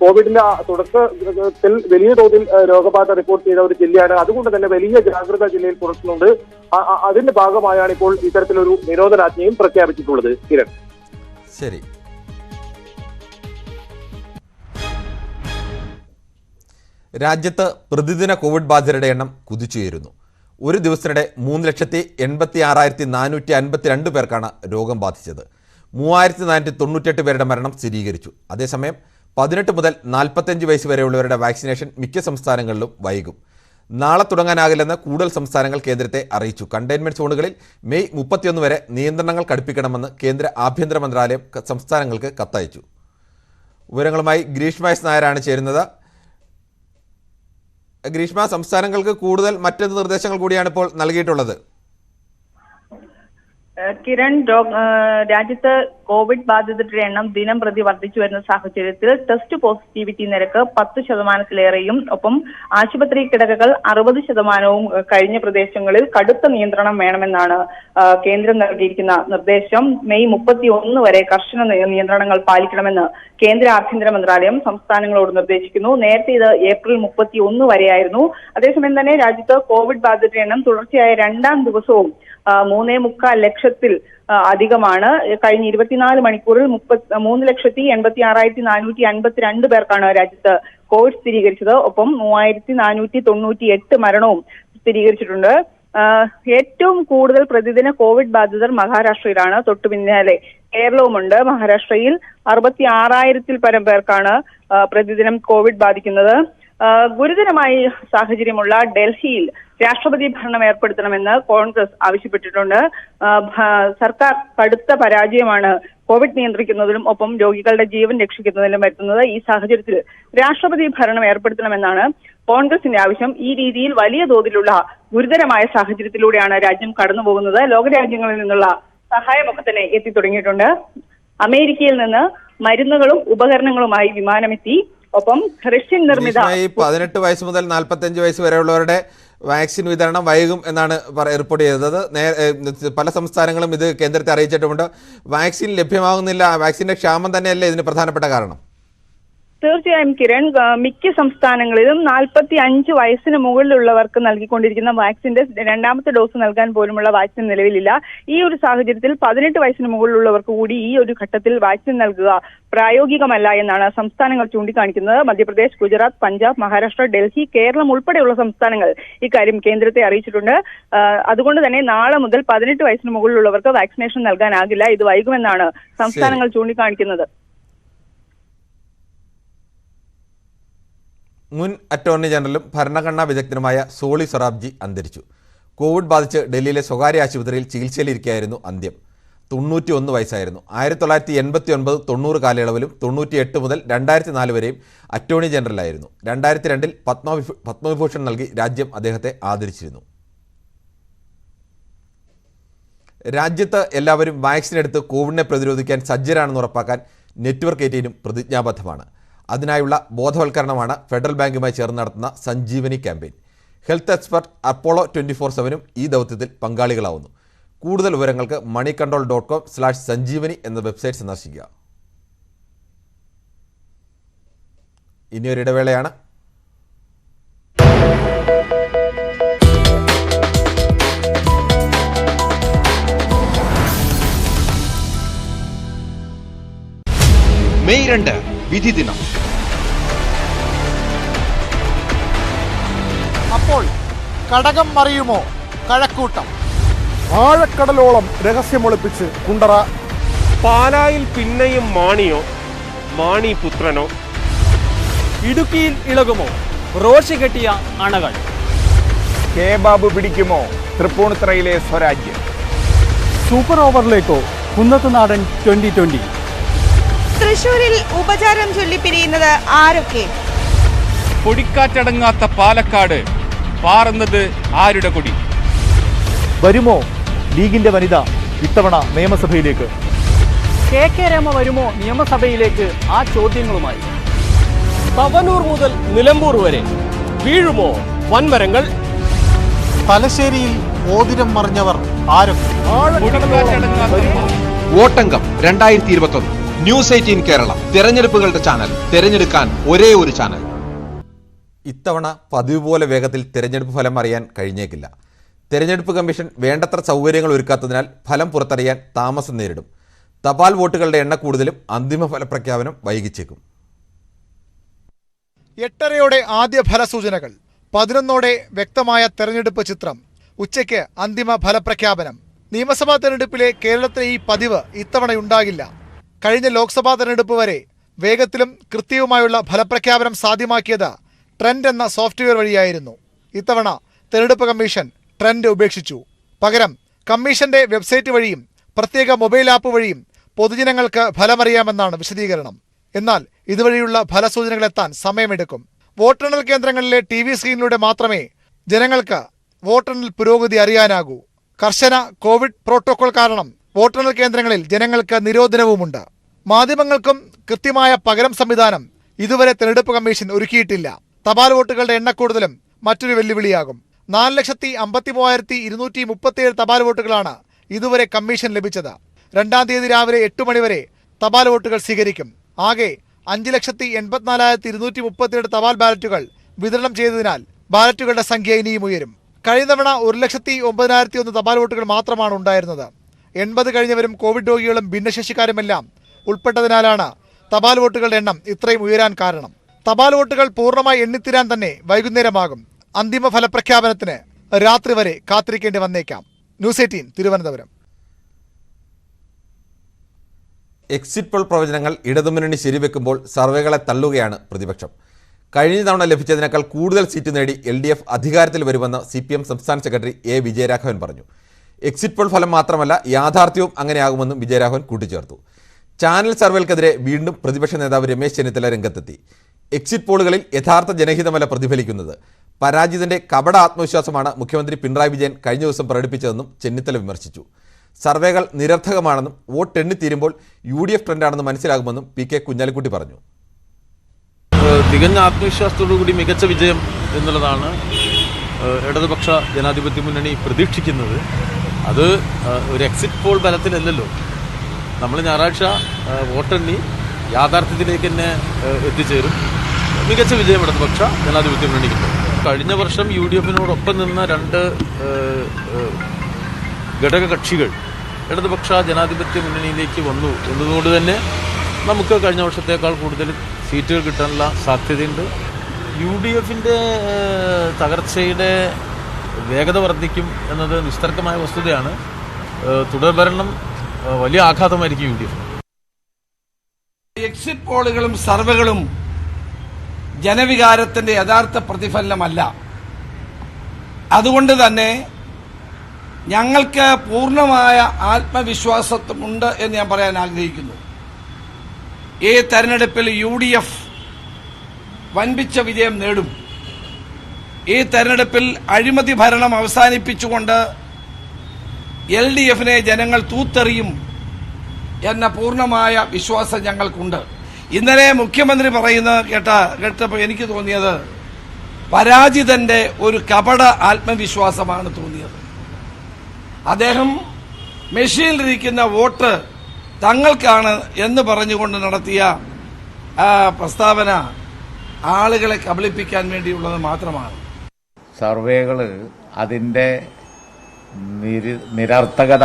കോവിഡിന്റെ തുടക്കത്തിൽ വലിയ തോതിൽ രോഗബാധ റിപ്പോർട്ട് ചെയ്ത ഒരു ജില്ലയാണ്. അതുകൊണ്ട് തന്നെ വലിയ ജാഗ്രത ജില്ലയിൽ പുലർത്തുന്നുണ്ട്. അതിന്റെ ഭാഗമായാണ് ഇപ്പോൾ ഇത്തരത്തിലൊരു നിരോധനാജ്ഞയും പ്രഖ്യാപിച്ചിട്ടുള്ളത്. കിരൺ, ശരി. രാജ്യത്ത് പ്രതിദിന കോവിഡ് ബാധിതരുടെ എണ്ണം കുതിച്ചുയരുന്നു. ഒരു ദിവസത്തിനിടെ 3,86,452 പേർക്കാണ് രോഗം ബാധിച്ചത്. 3,498 പേരുടെ മരണം സ്ഥിരീകരിച്ചു. അതേസമയം 18 മുതൽ 45 വയസ്സ് വരെയുള്ളവരുടെ വാക്സിനേഷൻ മിക്ക സംസ്ഥാനങ്ങളിലും വൈകും. നാളെ തുടങ്ങാനാകില്ലെന്ന് കൂടുതൽ സംസ്ഥാനങ്ങൾ കേന്ദ്രത്തെ അറിയിച്ചു. കണ്ടെയ്ൻമെന്റ് സോണുകളിൽ മെയ് 31 വരെ നിയന്ത്രണങ്ങൾ കടുപ്പിക്കണമെന്ന് കേന്ദ്ര ആഭ്യന്തര മന്ത്രാലയം സംസ്ഥാനങ്ങൾക്ക് കത്തയച്ചു. വിവരങ്ങളുമായി ഗ്രീഷ്മ എസ് നായരാണ് ചേരുന്നത്. ഗ്രീഷ്മ, സംസ്ഥാനങ്ങൾക്ക് കൂടുതൽ മറ്റെന്ത് നിർദ്ദേശങ്ങൾ കൂടിയാണ് ഇപ്പോൾ നൽകിയിട്ടുള്ളത്? കിരൺ, രാജ്യത്ത് കോവിഡ് ബാധിതരുടെ എണ്ണം ദിനം പ്രതി വർദ്ധിച്ചു വരുന്ന സാഹചര്യത്തിൽ ടെസ്റ്റ് പോസിറ്റിവിറ്റി നിരക്ക് 10%-ലേറെയും ഒപ്പം ആശുപത്രി കിടക്കകൾ 60% കഴിഞ്ഞ പ്രദേശങ്ങളിൽ കടുത്ത നിയന്ത്രണം വേണമെന്നാണ് കേന്ദ്രം നൽകിയിരിക്കുന്ന നിർദ്ദേശം. മെയ് 31 വരെ കർശന നിയന്ത്രണങ്ങൾ പാലിക്കണമെന്ന് കേന്ദ്ര ആഭ്യന്തര മന്ത്രാലയം സംസ്ഥാനങ്ങളോട് നിർദ്ദേശിക്കുന്നു. നേരത്തെ ഇത് ഏപ്രിൽ 31 വരെയായിരുന്നു. അതേസമയം തന്നെ രാജ്യത്ത് കോവിഡ് ബാധിതരുടെ എണ്ണം തുടർച്ചയായ 2ാം ദിവസവും 3.25 ലക്ഷത്തിൽ അധികമാണ്. കഴിഞ്ഞ 24 മണിക്കൂറിൽ 3,86,452 പേർക്കാണ് രാജ്യത്ത് കോവിഡ് സ്ഥിരീകരിച്ചത്. ഒപ്പം 3,498 മരണവും സ്ഥിരീകരിച്ചിട്ടുണ്ട്. ഏറ്റവും കൂടുതൽ പ്രതിദിന കോവിഡ് ബാധിതർ മഹാരാഷ്ട്രയിലാണ്. തൊട്ടു പിന്നാലെ കേരളവുമുണ്ട്. മഹാരാഷ്ട്രയിൽ 66,000-ൽ പരം പേർക്കാണ് പ്രതിദിനം കോവിഡ് ബാധിക്കുന്നത്. ഗുരുതരമായ സാഹചര്യമുള്ള ഡൽഹിയിൽ രാഷ്ട്രപതി ഭരണം ഏർപ്പെടുത്തണമെന്ന് കോൺഗ്രസ് ആവശ്യപ്പെട്ടിട്ടുണ്ട്. സർക്കാർ കടുത്ത പരാജയമാണ് കോവിഡ് നിയന്ത്രിക്കുന്നതിലും ഒപ്പം രോഗികളുടെ ജീവൻ രക്ഷിക്കുന്നതിലും വരുത്തുന്നത്. ഈ സാഹചര്യത്തിൽ രാഷ്ട്രപതി ഭരണം ഏർപ്പെടുത്തണമെന്നാണ് കോൺഗ്രസിന്റെ ആവശ്യം. ഈ രീതിയിൽ വലിയ തോതിലുള്ള ഗുരുതരമായ സാഹചര്യത്തിലൂടെയാണ് രാജ്യം കടന്നുപോകുന്നത്. ലോകരാജ്യങ്ങളിൽ നിന്നുള്ള സഹായമൊക്കെ തന്നെ എത്തിത്തുടങ്ങിയിട്ടുണ്ട്. അമേരിക്കയിൽ നിന്ന് മരുന്നുകളും ഉപകരണങ്ങളുമായി വിമാനമെത്തി. ഒപ്പം റഷ്യൻ നിർമ്മിത 18 വയസ്സ് മുതൽ 45 വയസ്സ് വരെയുള്ളവരുടെ വാക്സിൻ വിതരണം വൈകും എന്നാണ് റിപ്പോർട്ട് ചെയ്തത്. പല സംസ്ഥാനങ്ങളും ഇത് കേന്ദ്രത്തെ അറിയിച്ചിട്ടുമുണ്ട്. വാക്സിൻ ലഭ്യമാകുന്നില്ല, വാക്സിന്റെ ക്ഷാമം തന്നെയല്ലേ ഇതിന് പ്രധാനപ്പെട്ട കാരണം? തീർച്ചയായും കിരൺ, മിക്ക സംസ്ഥാനങ്ങളിലും 45 വയസ്സിന് മുകളിലുള്ളവർക്ക് നൽകിക്കൊണ്ടിരിക്കുന്ന വാക്സിന്റെ 2ാമത്തെ ഡോസ് നൽകാൻ പോലുമുള്ള വാക്സിൻ നിലവിലില്ല. ഈ ഒരു സാഹചര്യത്തിൽ 18 വയസ്സിന് മുകളിലുള്ളവർക്ക് കൂടി ഈ ഒരു ഘട്ടത്തിൽ വാക്സിൻ നൽകുക പ്രായോഗികമല്ല എന്നാണ് സംസ്ഥാനങ്ങൾ ചൂണ്ടിക്കാണിക്കുന്നത്. മധ്യപ്രദേശ്, ഗുജറാത്ത്, പഞ്ചാബ്, മഹാരാഷ്ട്ര, ഡൽഹി, കേരളം ഉൾപ്പെടെയുള്ള സംസ്ഥാനങ്ങൾ ഇക്കാര്യം കേന്ദ്രത്തെ അറിയിച്ചിട്ടുണ്ട്. അതുകൊണ്ട് തന്നെ നാളെ മുതൽ 18 വയസ്സിന് മുകളിലുള്ളവർക്ക് വാക്സിനേഷൻ നൽകാനാകില്ല. ഇത് വൈകുമെന്നാണ് സംസ്ഥാനങ്ങൾ ചൂണ്ടിക്കാണിക്കുന്നത്. മുൻ അറ്റോർണി ജനറലും ഭരണഘടനാ വിദഗ്ധനുമായ സോളി സൊറാബ്ജി അന്തരിച്ചു. കോവിഡ് ബാധിച്ച് ഡൽഹിയിലെ സ്വകാര്യ ആശുപത്രിയിൽ ചികിത്സയിലിരിക്കുകയായിരുന്നു അന്ത്യം. 91 വയസ്സായിരുന്നു. 1989-90 കാലയളവിലും 98 മുതൽ 2004 വരെയും അറ്റോർണി ജനറലായിരുന്നു. 2002-ൽ പത്മവിഭൂഷൺ നൽകി രാജ്യം അദ്ദേഹത്തെ ആദരിച്ചിരുന്നു. രാജ്യത്ത് എല്ലാവരും വാക്സിൻ എടുത്ത് കോവിഡിനെ പ്രതിരോധിക്കാൻ സജ്ജരാണെന്ന് ഉറപ്പാക്കാൻ നെറ്റ്വർക്ക് 18 പ്രതിജ്ഞാബദ്ധമാണ്. അതിനായുള്ള ബോധവൽക്കരണമാണ് ഫെഡറൽ ബാങ്കുമായി ചേർന്ന് നടത്തുന്ന Sanjeevani campaign. Health expert Apollo 24/7 ഈ ദൗത്യത്തിൽ പങ്കാളികളാവുന്നു. കൂടുതൽ വിവരങ്ങൾക്ക് moneycontrol.com/sanjeevani എന്ന വെബ്സൈറ്റ് സന്ദർശിക്കുക. ഇനിയൊരിടവേളയാണ്. മെയ് 2 വിധി ദിനം. അപ്പോൾ കടകം മറിയുമോ കഴക്കൂട്ടം? ആഴക്കടലോളം രഹസ്യമൊളിപ്പിച്ച് കുണ്ടറ. പാലായിൽ പിന്നെയും മാണിയോ, മാണി പുത്രനോ? ഇടുക്കിയിൽ ഇളകുമോ റോഷി കെട്ടിയ അണകൾ? കെ ബാബു പിടിക്കുമോ തൃപ്പൂണിത്തുറയിലെ സ്വരാജ്യം? സൂപ്പർ ഓവറിലേക്കോ കുന്നത്തുനാടൻ 2020? തൃശൂരിൽ ഉപചാരം ചൊല്ലി പിരിയുന്നത് ആരൊക്കെ? കൊടിക്കാറ്റടങ്ങാത്ത പാലക്കാട് പാറുന്നത് ആരുടെ കൊടി? വരുമോ ലീഗിന്റെ വനിത ഇത്തവണ നിയമസഭയിലേക്ക്? കെ രമ വരുമോ നിയമസഭയിലേക്ക്? ആ ചോദ്യങ്ങളുമായി തവനൂർ മുതൽ നിലമ്പൂർ വരെ വീഴുമോ വൻമരങ്ങൾ? തലശ്ശേരിയിൽ മോതിരം മറിഞ്ഞവർ ആരൊക്കെ? വോട്ടംഗം 2021 ന്യൂസ് 18 കേരളം തെരഞ്ഞെടുപ്പുകളുടെ ചാനൽ. തെരഞ്ഞെടുക്കാൻ ഒരേ ഒരു ചാനൽ. ഇത്തവണ പതിവ് പോലെ വേഗത്തിൽ തെരഞ്ഞെടുപ്പ് ഫലം അറിയാൻ കഴിഞ്ഞേക്കില്ല. തെരഞ്ഞെടുപ്പ് കമ്മീഷൻ വേണ്ടത്ര സൗകര്യങ്ങൾ ഒരുക്കാത്തതിനാൽ ഫലം പുറത്തറിയാൻ താമസം നേരിടും. തപാൽ വോട്ടുകളുടെ എണ്ണ കൂടുതലും അന്തിമ ഫലപ്രഖ്യാപനം വൈകിച്ചേക്കും. 8:30 ആദ്യ ഫലസൂചനകൾ, 11 വ്യക്തമായ തെരഞ്ഞെടുപ്പ് ചിത്രം, ഉച്ചയ്ക്ക് അന്തിമ ഫലപ്രഖ്യാപനം. നിയമസഭാ തെരഞ്ഞെടുപ്പിലെ കേരളത്തിലെ ഈ പതിവ് ഇത്തവണയുണ്ടാകില്ല. കഴിഞ്ഞ ലോക്സഭാ തെരഞ്ഞെടുപ്പ് വരെ വേഗത്തിലും കൃത്യവുമായുള്ള ഫലപ്രഖ്യാപനം സാധ്യമാക്കിയത് ട്രെൻഡ് എന്ന സോഫ്റ്റ്വെയർ വഴിയായിരുന്നു. ഇത്തവണ തെരഞ്ഞെടുപ്പ് കമ്മീഷൻ ട്രെൻഡ് ഉപേക്ഷിച്ചു. പകരം കമ്മീഷന്റെ വെബ്സൈറ്റ് വഴിയും പ്രത്യേക മൊബൈൽ ആപ്പ് വഴിയും പൊതുജനങ്ങൾക്ക് ഫലമറിയാമെന്നാണ് വിശദീകരണം. എന്നാൽ ഇതുവഴിയുള്ള ഫലസൂചനകളെത്താൻ സമയമെടുക്കും. വോട്ടെണ്ണൽ കേന്ദ്രങ്ങളിലെ TV സ്ക്രീനിലൂടെ മാത്രമേ ജനങ്ങൾക്ക് വോട്ടെണ്ണൽ പുരോഗതി അറിയാനാകൂ. കർശന കോവിഡ് പ്രോട്ടോകോൾ കാരണം വോട്ടെണ്ണൽ കേന്ദ്രങ്ങളിൽ ജനങ്ങൾക്ക് നിരോധനവുമുണ്ട്. മാധ്യമങ്ങൾക്കും കൃത്യമായ പകരം സംവിധാനം ഇതുവരെ തെരഞ്ഞെടുപ്പ് കമ്മീഷൻ ഒരുക്കിയിട്ടില്ല. തപാൽ വോട്ടുകളുടെ എണ്ണക്കൂടുതലും മറ്റൊരു വെല്ലുവിളിയാകും. 4,53,237 തപാൽ വോട്ടുകളാണ് ഇതുവരെ കമ്മീഷൻ ലഭിച്ചത്. 2-ാം തീയതി രാവിലെ 8 മണിവരെ തപാൽ വോട്ടുകൾ സ്വീകരിക്കും. ആകെ 5,84,237 തപാൽ ബാലറ്റുകൾ വിതരണം ചെയ്തതിനാൽ ബാലറ്റുകളുടെ സംഖ്യ ഇനിയും ഉയരും. കഴിഞ്ഞ തവണ 1,09,001 തപാൽ വോട്ടുകൾ മാത്രമാണ് ഉണ്ടായിരുന്നത്. 80 കഴിഞ്ഞവരും കോവിഡ് രോഗികളും ഭിന്നശേഷിക്കാരുമെല്ലാം ഉൾപ്പെട്ടതിനാലാണ് തപാൽ വോട്ടുകളുടെ എണ്ണം ഇത്രയും ഉയരാൻ കാരണം. തപാൽ വോട്ടുകൾ പൂർണ്ണമായി എണ്ണിത്തീരാൻ തന്നെ വൈകുന്നേരമാകും. അന്തിമ ഫലപ്രഖ്യാപനത്തിന് രാത്രി വരെ കാത്തിരിക്കേണ്ടി വന്നേക്കാം. ന്യൂസ് 18 തിരുവനന്തപുരം. എക്സിറ്റ് പോൾ പ്രവചനങ്ങൾ ഇടതുമുന്നണി ശരിവെക്കുമ്പോൾ സർവേകളെ തള്ളുകയാണ് പ്രതിപക്ഷം. കഴിഞ്ഞ തവണ ലഭിച്ചതിനേക്കാൾ കൂടുതൽ സീറ്റ് നേടി LDF അധികാരത്തിൽ വരുമെന്ന് CPM സംസ്ഥാന സെക്രട്ടറി A. വിജയരാഘവൻ പറഞ്ഞു. എക്സിറ്റ് പോൾ ഫലം മാത്രമല്ല യാഥാർത്ഥ്യവും അങ്ങനെയാകുമെന്നും വിജയരാഘവൻ കൂട്ടിച്ചേർത്തു. ചാനൽ സർവേകൾക്കെതിരെ വീണ്ടും പ്രതിപക്ഷ നേതാവ് രമേശ് ചെന്നിത്തല രംഗത്തെത്തി. എക്സിറ്റ് പോളുകളിൽ യഥാർത്ഥ ജനഹിതമല്ല പ്രതിഫലിക്കുന്നത്, പരാജിതന്റെ കപട ആത്മവിശ്വാസമാണ് മുഖ്യമന്ത്രി പിണറായി വിജയൻ കഴിഞ്ഞ ദിവസം പ്രകടിപ്പിച്ചതെന്നും ചെന്നിത്തല വിമർശിച്ചു. സർവേകൾ നിരർത്ഥകമാണെന്നും വോട്ട് എണ്ണിത്തീരുമ്പോൾ UDF ട്രെൻഡാണെന്ന് മനസ്സിലാകുമെന്നും PK കുഞ്ഞാലിക്കുട്ടി പറഞ്ഞു. തികഞ്ഞ ആത്മവിശ്വാസത്തോടു കൂടി മികച്ച വിജയം എന്നുള്ളതാണ് ഇടതുപക്ഷ ജനാധിപത്യ മുന്നണി പ്രതീക്ഷിക്കുന്നത്. അത് ഒരു എക്സിറ്റ് പോൾ ബലത്തിലല്ലല്ലോ. നമ്മൾ ഞായറാഴ്ച വോട്ടെണ്ണി യാഥാർത്ഥ്യത്തിലേക്ക് തന്നെ എത്തിച്ചേരും. മികച്ച വിജയം ഇടതുപക്ഷ ജനാധിപത്യ മുന്നണിക്ക്. കഴിഞ്ഞ വർഷം UDFനോടൊപ്പം നിന്ന 2 ഘടകകക്ഷികൾ ഇടതുപക്ഷ ജനാധിപത്യ മുന്നണിയിലേക്ക് വന്നു എന്നതുകൊണ്ട് തന്നെ നമുക്ക് കഴിഞ്ഞ വർഷത്തേക്കാൾ കൂടുതൽ സീറ്റുകൾ കിട്ടാനുള്ള സാധ്യതയുണ്ട്. UDFന്റെ തകർച്ചയുടെ വേഗത വർദ്ധിക്കും എന്നത് നിസ്തർക്കമായ വസ്തുതയാണ്. തുടർഭരണം വലിയ ആഘാതമായിരിക്കും UDF. എക്സിറ്റ് പോളുകളും സർവേകളും ജനവികാരത്തിന്റെ യഥാർത്ഥ പ്രതിഫലനമല്ല. അതുകൊണ്ട് തന്നെ ഞങ്ങൾക്ക് പൂർണ്ണമായ ആത്മവിശ്വാസമുണ്ട് എന്ന് ഞാൻ പറയാൻ ആഗ്രഹിക്കുന്നു. ഈ തെരഞ്ഞെടുപ്പിൽ UDF വൻപിച്ച വിജയം നേടും. ഈ തെരഞ്ഞെടുപ്പിൽ അഴിമതി ഭരണം അവസാനിപ്പിച്ചുകൊണ്ട് LDFനെ ജനങ്ങൾ തൂത്തെറിയും എന്ന പൂർണ്ണമായ വിശ്വാസം ഞങ്ങൾക്കുണ്ട്. ഇന്നലെ മുഖ്യമന്ത്രി പറയുന്നത് കേട്ടപ്പോൾ എനിക്ക് തോന്നിയത് പരാജിതന്റെ ഒരു കപട ആത്മവിശ്വാസമാണ് തോന്നിയത്. അദ്ദേഹം മെഷീനിലിരിക്കുന്ന വോട്ട് തങ്ങൾക്കാണ് എന്ന് പറഞ്ഞുകൊണ്ട് നടത്തിയ പ്രസ്താവന ആളുകളെ കബളിപ്പിക്കാൻ വേണ്ടിയുള്ളത് മാത്രമാണ്. സർവേകൾ അതിൻ്റെ നിരർത്ഥകത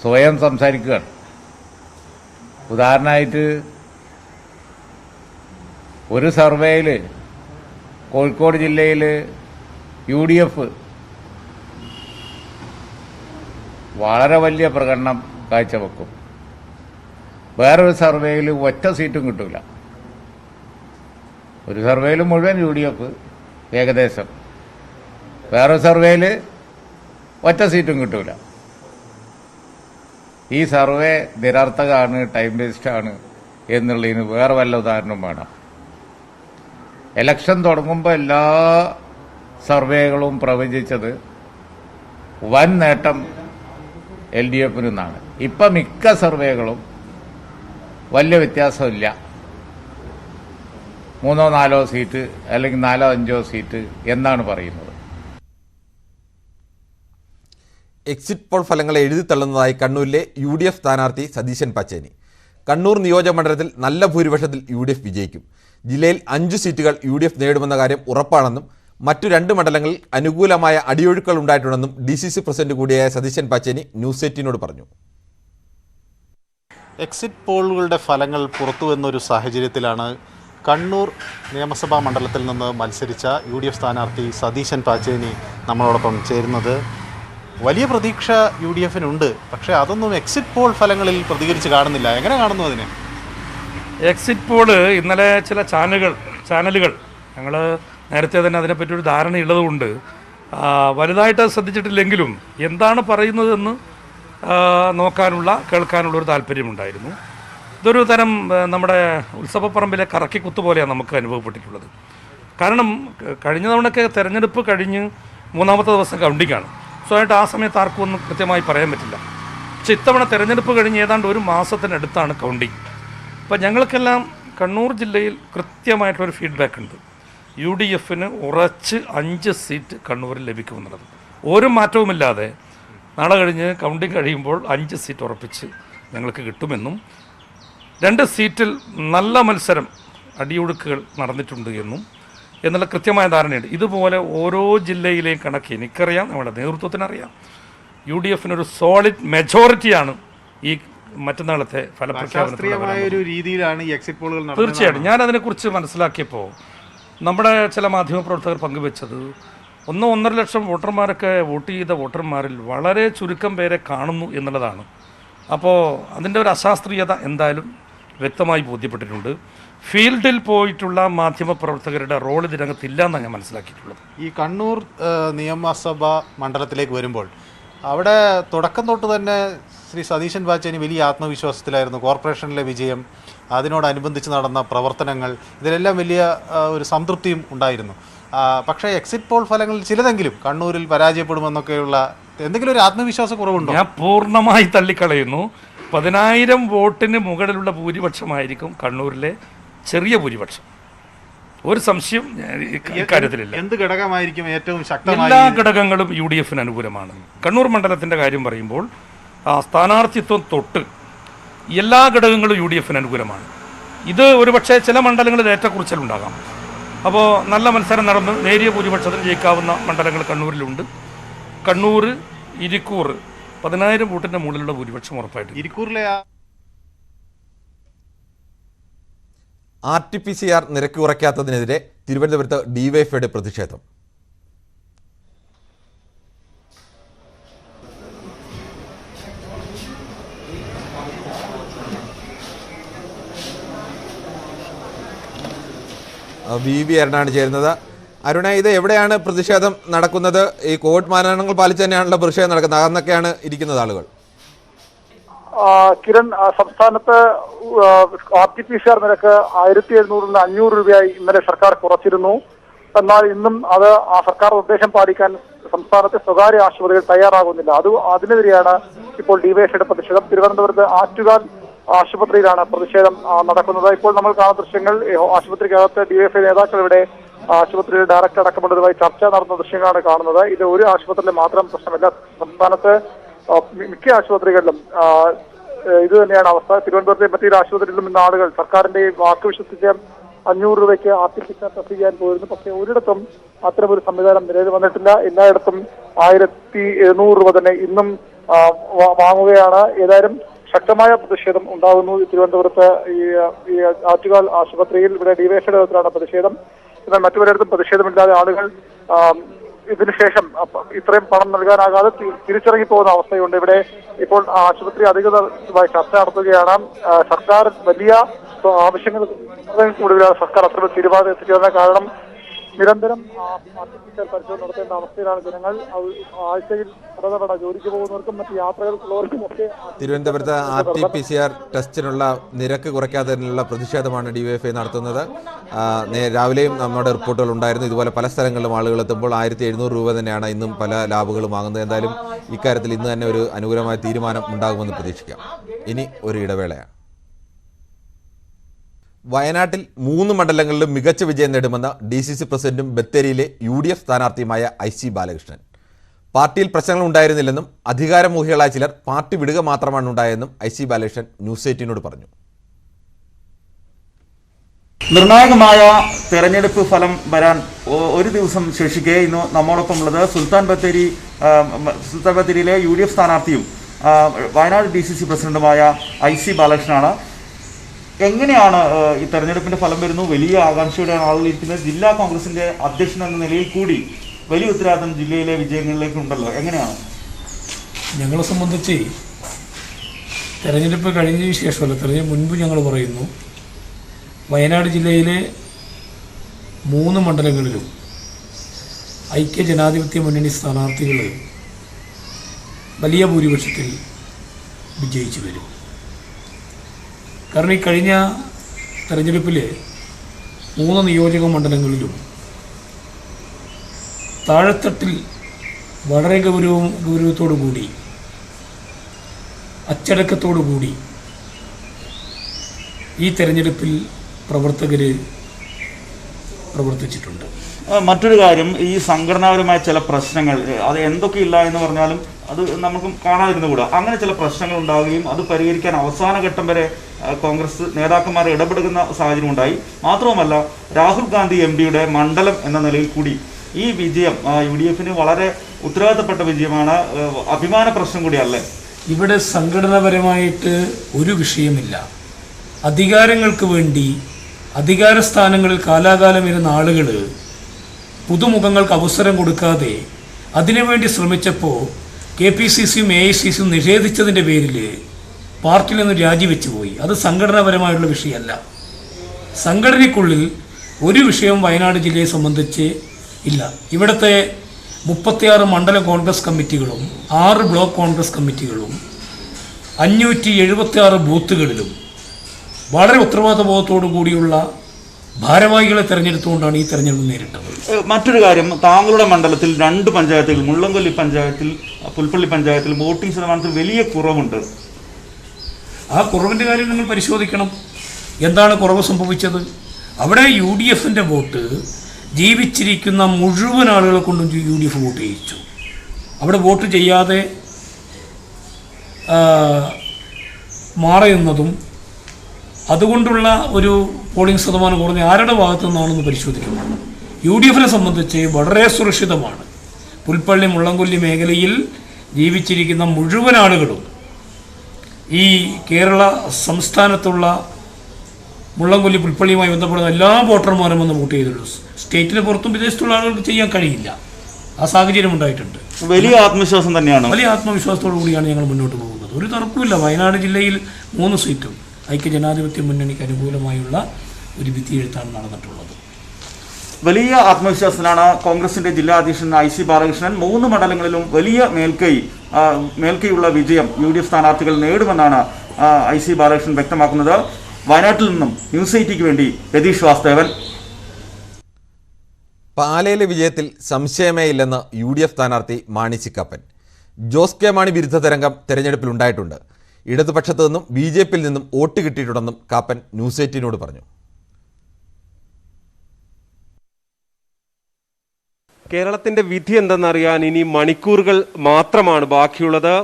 സ്വയം സംസാരിക്കുകയാണ്. ഉദാഹരണമായിട്ട് ഒരു സർവേയിൽ കോഴിക്കോട് ജില്ലയിൽ UDF വളരെ വലിയ പ്രകടനം കാഴ്ചവെക്കും. വേറൊരു സർവേയിൽ ഒറ്റ സീറ്റും കിട്ടില്ല. ഒരു സർവേയിൽ മുഴുവൻ UDF ഏകദേശം, വേറൊരു സർവേയിൽ ഒറ്റ സീറ്റും കിട്ടില്ല. ഈ സർവേ നിരർത്ഥകമാണ്, ടൈം വേസ്റ്റാണ് എന്നുള്ളതിന് വേറെ വല്ല ഉദാഹരണം വേണം. ഇലക്ഷൻ തുടങ്ങുമ്പോൾ എല്ലാ സർവേകളും പ്രവചിച്ചത് വൻ നേട്ടം LDFന് എന്നാണ്. ഇപ്പം മിക്ക സർവേകളും വലിയ വ്യത്യാസമില്ല, 3-4 സീറ്റ് അല്ലെങ്കിൽ 4-5 സീറ്റ് എന്നാണ് പറയുന്നത്. എക്സിറ്റ് പോൾ ഫലങ്ങളെ എഴുതിത്തള്ളുന്നതായി കണ്ണൂരിലെ UDF സ്ഥാനാർത്ഥി സതീശൻ പാച്ചേനി. കണ്ണൂർ നിയോജകമണ്ഡലത്തിൽ നല്ല ഭൂരിപക്ഷത്തിൽ UDF വിജയിക്കും. ജില്ലയിൽ 5 സീറ്റുകൾ UDF നേടുമെന്ന കാര്യം ഉറപ്പാണെന്നും മറ്റു 2 മണ്ഡലങ്ങളിൽ അനുകൂലമായ അടിയൊഴുക്കൾ ഉണ്ടായിട്ടുണ്ടെന്നും DCC പ്രസിഡന്റ് കൂടിയായ സതീശൻ പാച്ചേനി ന്യൂസ് 18 പറഞ്ഞു. എക്സിറ്റ് പോളുകളുടെ ഫലങ്ങൾ പുറത്തുവന്നൊരു സാഹചര്യത്തിലാണ് കണ്ണൂർ നിയമസഭാ മണ്ഡലത്തിൽ നിന്ന് മത്സരിച്ച UDF സ്ഥാനാർത്ഥി സതീശൻ പാച്ചേനി നമ്മളോടൊപ്പം ചേരുന്നത്. വലിയ പ്രതീക്ഷ UDFനുണ്ട്, പക്ഷേ അതൊന്നും എക്സിറ്റ് പോൾ ഫലങ്ങളിൽ പ്രതികരിച്ച് കാണുന്നില്ല. എങ്ങനെ കാണുന്നു അതിനെ? എക്സിറ്റ് പോള് ഇന്നലെ ചില ചാനലുകൾ ഞങ്ങൾ നേരത്തെ തന്നെ അതിനെപ്പറ്റി ഒരു ധാരണയുള്ളതുകൊണ്ട് വലുതായിട്ട് ശ്രദ്ധിച്ചിട്ടില്ലെങ്കിലും എന്താണ് പറയുന്നതെന്ന് കേൾക്കാനുള്ള ഒരു താല്പര്യമുണ്ടായിരുന്നു. ഇതൊരു തരം നമ്മുടെ ഉത്സവപ്പറമ്പിലെ കറക്കിക്കുത്ത് പോലെയാണ് നമുക്ക് അനുഭവപ്പെട്ടിട്ടുള്ളത്. കാരണം കഴിഞ്ഞ തവണയൊക്കെ തെരഞ്ഞെടുപ്പ് കഴിഞ്ഞ് 3ാമത്തെ ദിവസം കൗണ്ടിങ്ങാണ്. സോ ആയിട്ട് ആ സമയത്ത് ആർക്കും ഒന്നും കൃത്യമായി പറയാൻ പറ്റില്ല. പക്ഷെ ഇത്തവണ തെരഞ്ഞെടുപ്പ് കഴിഞ്ഞ് ഏതാണ്ട് ഒരു മാസത്തിനടുത്താണ് കൗണ്ടിങ്. അപ്പോൾ ഞങ്ങൾക്കെല്ലാം കണ്ണൂർ ജില്ലയിൽ കൃത്യമായിട്ടൊരു ഫീഡ്ബാക്ക് ഉണ്ട്. UDFന് ഉറച്ച് 5 സീറ്റ് കണ്ണൂരിൽ ലഭിക്കുമെന്നുള്ളത്. ഒരു മാറ്റവുമില്ലാതെ നാളെ കഴിഞ്ഞ് കൗണ്ടിങ് കഴിയുമ്പോൾ 5 സീറ്റ് ഉറപ്പിച്ച് ഞങ്ങൾക്ക് കിട്ടുമെന്നും 2 സീറ്റിൽ നല്ല മത്സരം അടിയൊഴുക്കുകൾ നടന്നിട്ടുണ്ട് എന്നുള്ള കൃത്യമായ ധാരണയുണ്ട്. ഇതുപോലെ ഓരോ ജില്ലയിലെയും കണക്ക് എനിക്കറിയാം, നമ്മുടെ നേതൃത്വത്തിനറിയാം. UDFനൊരു സോളിഡ് മെജോറിറ്റിയാണ് ഈ മറ്റന്നാളത്തെ ഫലപ്രഖ്യാപനമായ രീതിയിലാണ് ഈ എക്സിറ്റ് പോളുകൾ. തീർച്ചയായിട്ടും ഞാൻ അതിനെക്കുറിച്ച് മനസ്സിലാക്കിയപ്പോൾ നമ്മുടെ ചില മാധ്യമപ്രവർത്തകർ പങ്കുവെച്ചത് 1-1.5 ലക്ഷം വോട്ടർമാരൊക്കെ വോട്ട് ചെയ്ത വോട്ടർമാരിൽ വളരെ ചുരുക്കം പേരെ കാണുന്നു എന്നുള്ളതാണ്. അപ്പോൾ അതിൻ്റെ ഒരു അശാസ്ത്രീയത എന്തായാലും വ്യക്തമായി ബോധ്യപ്പെട്ടിട്ടുണ്ട്. ഫീൽഡിൽ പോയിട്ടുള്ള മാധ്യമപ്രവർത്തകരുടെ റോൾ ഇതിനകത്തില്ല എന്നാണ് ഞാൻ മനസ്സിലാക്കിയിട്ടുള്ളത്. ഈ കണ്ണൂർ നിയമസഭാ മണ്ഡലത്തിലേക്ക് വരുമ്പോൾ അവിടെ തുടക്കം തൊട്ട് തന്നെ ശ്രീ സതീശൻ പാച്ചേനി വലിയ ആത്മവിശ്വാസത്തിലായിരുന്നു. കോർപ്പറേഷനിലെ വിജയം, അതിനോടനുബന്ധിച്ച് നടന്ന പ്രവർത്തനങ്ങൾ, ഇതിലെല്ലാം വലിയ ഒരു സംതൃപ്തിയും ഉണ്ടായിരുന്നു. പക്ഷേ എക്സിറ്റ് പോൾ ഫലങ്ങളിൽ ചിലതെങ്കിലും കണ്ണൂരിൽ പരാജയപ്പെടുമെന്നൊക്കെയുള്ള എന്തെങ്കിലും ഒരു ആത്മവിശ്വാസ കുറവുണ്ടോ? ഞാൻ പൂർണ്ണമായി തള്ളിക്കളയുന്നു. 10,000 വോട്ടിന് മുകളിലുള്ള ഭൂരിപക്ഷമായിരിക്കും കണ്ണൂരിലെ ചെറിയ ഭൂരിപക്ഷം. ഒരു സംശയം ഇക്കാര്യത്തിലില്ല. എന്ത് ഘടകമായിരിക്കും ഏറ്റവും ശക്തമായ? എല്ലാ ഘടകങ്ങളും UDFന് അനുകൂലമാണ്. കണ്ണൂർ മണ്ഡലത്തിൻ്റെ കാര്യം പറയുമ്പോൾ സ്ഥാനാർത്ഥിത്വം തൊട്ട് എല്ലാ ഘടകങ്ങളും UDFന് അനുകൂലമാണ്. ഇത് ഒരുപക്ഷെ ചില മണ്ഡലങ്ങളിൽ ഏറ്റക്കുറച്ചിലുണ്ടാകാം. അപ്പോൾ നല്ല മത്സരം നടന്ന് നേരിയ ഭൂരിപക്ഷത്തിന് ജയിക്കാവുന്ന മണ്ഡലങ്ങൾ കണ്ണൂരിലുണ്ട്. കണ്ണൂർ, ഇരിക്കൂർ 10,000 വോട്ടിൻ്റെ മുകളിലുള്ള ഭൂരിപക്ഷം ഉറപ്പായിട്ട്. ഇരിക്കൂറിലെ RT-PCR നിരക്ക് കുറയ്ക്കാത്തതിനെതിരെ തിരുവനന്തപുരത്ത് DYFIയുടെ പ്രതിഷേധം. VV അരുണാണ് ചേരുന്നത്. അരുണ, ഇത് എവിടെയാണ് പ്രതിഷേധം നടക്കുന്നത്? ഈ കോവിഡ് മാനദണ്ഡങ്ങൾ പാലിച്ച് തന്നെയാണല്ലോ പ്രതിഷേധം നടക്കുന്നത്. അകന്നൊക്കെയാണ് ഇരിക്കുന്നത് ആളുകൾ. കിരൺ, സംസ്ഥാനത്ത് RT-PCR നിരക്ക് 1,700 നിന്ന് 500 രൂപയായി ഇന്നലെ സർക്കാർ കുറച്ചിരുന്നു. എന്നാൽ ഇന്നും അത് ആ സർക്കാർ നിർദ്ദേശം പാലിക്കാൻ സംസ്ഥാനത്തെ സ്വകാര്യ ആശുപത്രികൾ തയ്യാറാകുന്നില്ല. അതിനെതിരെയാണ് ഇപ്പോൾ DYFIയുടെ പ്രതിഷേധം. തിരുവനന്തപുരത്ത് ആറ്റുകാൽ ആശുപത്രിയിലാണ് പ്രതിഷേധം നടക്കുന്നത്. ഇപ്പോൾ നമ്മൾ കാണുന്ന ദൃശ്യങ്ങൾ ആശുപത്രിക്കകത്ത് DYFI നേതാക്കൾ ഇവിടെ ആശുപത്രിയുടെ ഡയറക്ടർ അടക്കമുള്ളതുമായി ചർച്ച നടത്തുന്ന ദൃശ്യങ്ങളാണ് കാണുന്നത്. ഇത് ഒരു ആശുപത്രിയിലെ മാത്രം പ്രശ്നമല്ല, സംസ്ഥാനത്ത് മിക്ക ആശുപത്രികളിലും ഇത് തന്നെയാണ് അവസ്ഥ. തിരുവനന്തപുരത്തെ മറ്റൊരു ആശുപത്രിയിലും ഇന്ന് ആളുകൾ സർക്കാരിന്റെ വാക്ക് വിശ്വസിച്ച് 500 രൂപയ്ക്ക് RT-PCR ടെസ്റ്റ് ചെയ്യാൻ പോയിരുന്നു. പക്ഷേ ഒരിടത്തും അത്തരമൊരു സംവിധാനം നിലവിൽ വന്നിട്ടില്ല. എല്ലായിടത്തും 1,700 രൂപ തന്നെ ഇന്നും വാങ്ങുകയാണ്. ഏതായാലും ശക്തമായ പ്രതിഷേധം ഉണ്ടാകുന്നു തിരുവനന്തപുരത്ത് ഈ ആറ്റുകാൽ ആശുപത്രിയിൽ. ഇവിടെ DYFIയുടെ നേതൃത്വത്തിലാണ് പ്രതിഷേധം. എന്നാൽ മറ്റു പലയിടത്തും പ്രതിഷേധമില്ലാതെ ആളുകൾ ഇതിനുശേഷം ഇത്രയും പണം നൽകാനാകാതെ തിരിച്ചിറങ്ങി പോകുന്ന അവസ്ഥയുണ്ട്. ഇവിടെ ഇപ്പോൾ ആശുപത്രി അധികൃതരുമായി ചർച്ച നടത്തുകയാണ്. സർക്കാർ വലിയ ആവശ്യങ്ങൾ കൂടുതലാണ് സർക്കാർ അത്ര തീരുമാനം എത്തിച്ചതിന് കാരണം നിരന്തരം RT-PCR പരിശോധന നടത്തേണ്ട അവസ്ഥയിലാണ് ജനങ്ങൾ. ആഴ്ചയിൽ പലതവണ ജോലിക്ക് പോകുന്നവർക്കും മറ്റ് യാത്രകൾക്കുള്ളവർക്കും ഒക്കെ തിരുവനന്തപുരത്ത് RT-PCR ടെസ്റ്റിനുള്ള നിരക്ക് കുറയ്ക്കാത്തതിനുള്ള പ്രതിഷേധമാണ് DYFI നടത്തുന്നത്. രാവിലെയും നമ്മുടെ റിപ്പോർട്ടുകൾ ഉണ്ടായിരുന്നു. ഇതുപോലെ പല സ്ഥലങ്ങളിലും ആളുകൾ എത്തുമ്പോൾ 1,700 രൂപ തന്നെയാണ് ഇന്നും പല ലാബുകളും വാങ്ങുന്നത്. എന്തായാലും ഇക്കാര്യത്തിൽ ഇന്ന് തന്നെ ഒരു അനുകൂലമായ തീരുമാനം ഉണ്ടാകുമെന്ന് പ്രതീക്ഷിക്കാം. ഇനി ഒരു ഇടവേളയാണ്. വയനാട്ടിൽ 3 മണ്ഡലങ്ങളിലും മികച്ച വിജയം നേടുമെന്ന് DCC പ്രസിഡന്റും ബത്തേരിയിലെ UDF സ്ഥാനാർത്ഥിയുമായ IC ബാലകൃഷ്ണൻ. പാർട്ടിയിൽ പ്രശ്നങ്ങൾ ഉണ്ടായിരുന്നില്ലെന്നും അധികാരമോഹികളായ ചിലർ പാർട്ടി വിടുക മാത്രമാണ് ഉണ്ടായതെന്നും IC ബാലകൃഷ്ണൻ ന്യൂസ് 18 പറഞ്ഞു. നിർണായകമായ തെരഞ്ഞെടുപ്പ് ഫലം വരാൻ ഒരു ദിവസം ശേഷിക്കെ ഇന്ന് നമ്മോടൊപ്പം ഉള്ളത് സുൽത്താൻ ബത്തേരിയിലെ UDF സ്ഥാനാർത്ഥിയും വയനാട് DCC പ്രസിഡന്റുമായ IC ബാലകൃഷ്ണനാണ്. എങ്ങനെയാണ് ഈ തെരഞ്ഞെടുപ്പിന്റെ ഫലം വരുന്നു? വലിയ ആകാംക്ഷയോടെയാണ് ആളുകൾ ഇരിക്കുന്നത്. ജില്ലാ കോൺഗ്രസിന്റെ അധ്യക്ഷൻ എന്ന നിലയിൽ കൂടി വലിയ ഉത്തരവാദിത്തം ജില്ലയിലെ വിജയങ്ങളിലേക്ക് ഉണ്ടല്ലോ, എങ്ങനെയാണ്? ഞങ്ങളെ സംബന്ധിച്ച് തെരഞ്ഞെടുപ്പ് കഴിഞ്ഞതിന് ശേഷമല്ല, തെരഞ്ഞെടുപ്പ് മുൻപ് ഞങ്ങൾ പറയുന്നു, വയനാട് ജില്ലയിലെ 3 മണ്ഡലങ്ങളിലും ഐക്യ ജനാധിപത്യ മുന്നണി സ്ഥാനാർത്ഥികൾ വലിയ ഭൂരിപക്ഷത്തിൽ വിജയിച്ചു വരും. കാരണം ഈ കഴിഞ്ഞ തെരഞ്ഞെടുപ്പിൽ 3 നിയോജക മണ്ഡലങ്ങളിലും താഴെത്തട്ടിൽ വളരെ ഗൗരവത്തോടു കൂടി അച്ചടക്കത്തോടു കൂടി ഈ തെരഞ്ഞെടുപ്പിൽ പ്രവർത്തകർ പ്രവർത്തിച്ചിട്ടുണ്ട്. മറ്റൊരു കാര്യം, ഈ സംഘടനാപരമായ ചില പ്രശ്നങ്ങൾ, അത് എന്തൊക്കെയില്ല എന്ന് പറഞ്ഞാലും അത് നമുക്ക് കാണാതിരുന്നുകൂടാ. അങ്ങനെ ചില പ്രശ്നങ്ങൾ ഉണ്ടാവുകയും അത് പരിഹരിക്കാൻ അവസാന ഘട്ടം വരെ കോൺഗ്രസ് നേതാക്കന്മാർ ഇടപെടുന്ന സാഹചര്യം ഉണ്ടായി. മാത്രവുമല്ല, രാഹുൽ ഗാന്ധി MPയുടെ മണ്ഡലം എന്ന നിലയിൽ കൂടി ഈ വിജയം UDFന് വളരെ ഉത്തരവാദിത്തപ്പെട്ട വിജയമാണ്. അഭിമാന പ്രശ്നം കൂടിയല്ലേ? ഇവിടെ സംഘടനാപരമായിട്ട് ഒരു വിഷയമില്ല. അധികാരങ്ങൾക്ക് വേണ്ടി അധികാര സ്ഥാനങ്ങളിൽ കാലാകാലം ഇരുന്ന ആളുകൾ പുതുമുഖങ്ങൾക്ക് അവസരം കൊടുക്കാതെ അതിനുവേണ്ടി ശ്രമിച്ചപ്പോൾ KPCCയും AICCയും നിഷേധിച്ചതിൻ്റെ പേരിൽ പാർട്ടിയിൽ നിന്ന് രാജിവെച്ചു പോയി. അത് സംഘടനാപരമായിട്ടുള്ള വിഷയമല്ല. സംഘടനയ്ക്കുള്ളിൽ ഒരു വിഷയവും വയനാട് ജില്ലയെ സംബന്ധിച്ച് ഇല്ല. ഇവിടുത്തെ 36 മണ്ഡലം കോൺഗ്രസ് കമ്മിറ്റികളും 6 ബ്ലോക്ക് കോൺഗ്രസ് കമ്മിറ്റികളും 576 ബൂത്തുകളിലും വളരെ ഉത്തരവാദിത്തബോധത്തോടു കൂടിയുള്ള ഭാരവാഹികളെ തെരഞ്ഞെടുത്തുകൊണ്ടാണ് ഈ തെരഞ്ഞെടുപ്പ് നേരിട്ടത്. മറ്റൊരു കാര്യം, താങ്കളുടെ മണ്ഡലത്തിൽ 2 പഞ്ചായത്തുകൾ, മുള്ളംകൊല്ലി പഞ്ചായത്തിൽ, പുൽപ്പള്ളി പഞ്ചായത്തിൽ വോട്ടിംഗ് ശതമാനത്തിൽ വലിയ കുറവുണ്ട്. ആ കുറവിൻ്റെ കാര്യം നിങ്ങൾ പരിശോധിക്കണം. എന്താണ് കുറവ് സംഭവിച്ചത്? അവിടെ UDFൻ്റെ വോട്ട് ജീവിച്ചിരിക്കുന്ന മുഴുവൻ ആളുകളെ കൊണ്ടും UDF വോട്ട് ചെയ്യിച്ചു. അവിടെ വോട്ട് ചെയ്യാതെ മാറിയുന്നതും അതുകൊണ്ടുള്ള ഒരു പോളിംഗ് ശതമാനം കുറഞ്ഞ ആരുടെ ഭാഗത്തു നിന്നാണെന്ന് പരിശോധിക്കണം. UDFനെ സംബന്ധിച്ച് വളരെ സുരക്ഷിതമാണ്. പുൽപ്പള്ളി മുള്ളംകൊല്ലി മേഖലയിൽ ജീവിച്ചിരിക്കുന്ന മുഴുവൻ ആളുകളും ഈ കേരള സംസ്ഥാനത്തുള്ള മുള്ളംകൊല്ലി പുൽപ്പള്ളിയുമായി ബന്ധപ്പെടുന്ന എല്ലാ വോട്ടർമാരും വന്ന് വോട്ട് ചെയ്തിട്ടുള്ളൂ. സ്റ്റേറ്റിന് പുറത്തും വിദേശത്തുള്ള ആളുകൾക്ക് ചെയ്യാൻ കഴിയില്ല. ആ സാഹചര്യം ഉണ്ടായിട്ടുണ്ട്. വലിയ ആത്മവിശ്വാസം തന്നെയാണ്. വലിയ ആത്മവിശ്വാസത്തോടു കൂടിയാണ് ഞങ്ങൾ മുന്നോട്ട് പോകുന്നത്. ഒരു തർക്കമില്ല. വയനാട് ജില്ലയിൽ 3 സീറ്റും ഐക്യ ജനാധിപത്യ മുന്നണിക്ക് അനുകൂലമായുള്ള ഒരു വിധിയെഴുത്താണ് നടന്നിട്ടുള്ളത്. വലിയ ആത്മവിശ്വാസത്തിലാണ് കോൺഗ്രസിന്റെ ജില്ലാ അധ്യക്ഷൻ IC ബാലകൃഷ്ണൻ. 3 മണ്ഡലങ്ങളിലും വലിയ മേൽക്കൈയുള്ള വിജയം UDF സ്ഥാനാർത്ഥികൾ നേടുമെന്നാണ് IC ബാലകൃഷ്ണൻ വ്യക്തമാക്കുന്നത്. വയനാട്ടിൽ നിന്നും ന്യൂസ് 18ക്ക് വേണ്ടി രതീഷ് വാസ്തവൻ. പാലയിലെ വിജയത്തിൽ സംശയമേ ഇല്ലെന്ന് UDF സ്ഥാനാർത്ഥി മാണി സി കാപ്പൻ. ജോസ് കെ മാണി വിരുദ്ധ തരംഗം തെരഞ്ഞെടുപ്പിൽ ഉണ്ടായിട്ടുണ്ട്. ഇടതുപക്ഷത്തു നിന്നും BJPയിൽ നിന്നും വോട്ട് കിട്ടിയിട്ടുണ്ടെന്നും കാപ്പൻ ന്യൂസ് 18നോട് പറഞ്ഞു. കേരളത്തിന്റെ വിധി എന്തെന്നറിയാൻ ഇനി മണിക്കൂറുകൾ മാത്രമാണ് ബാക്കിയുള്ളത്.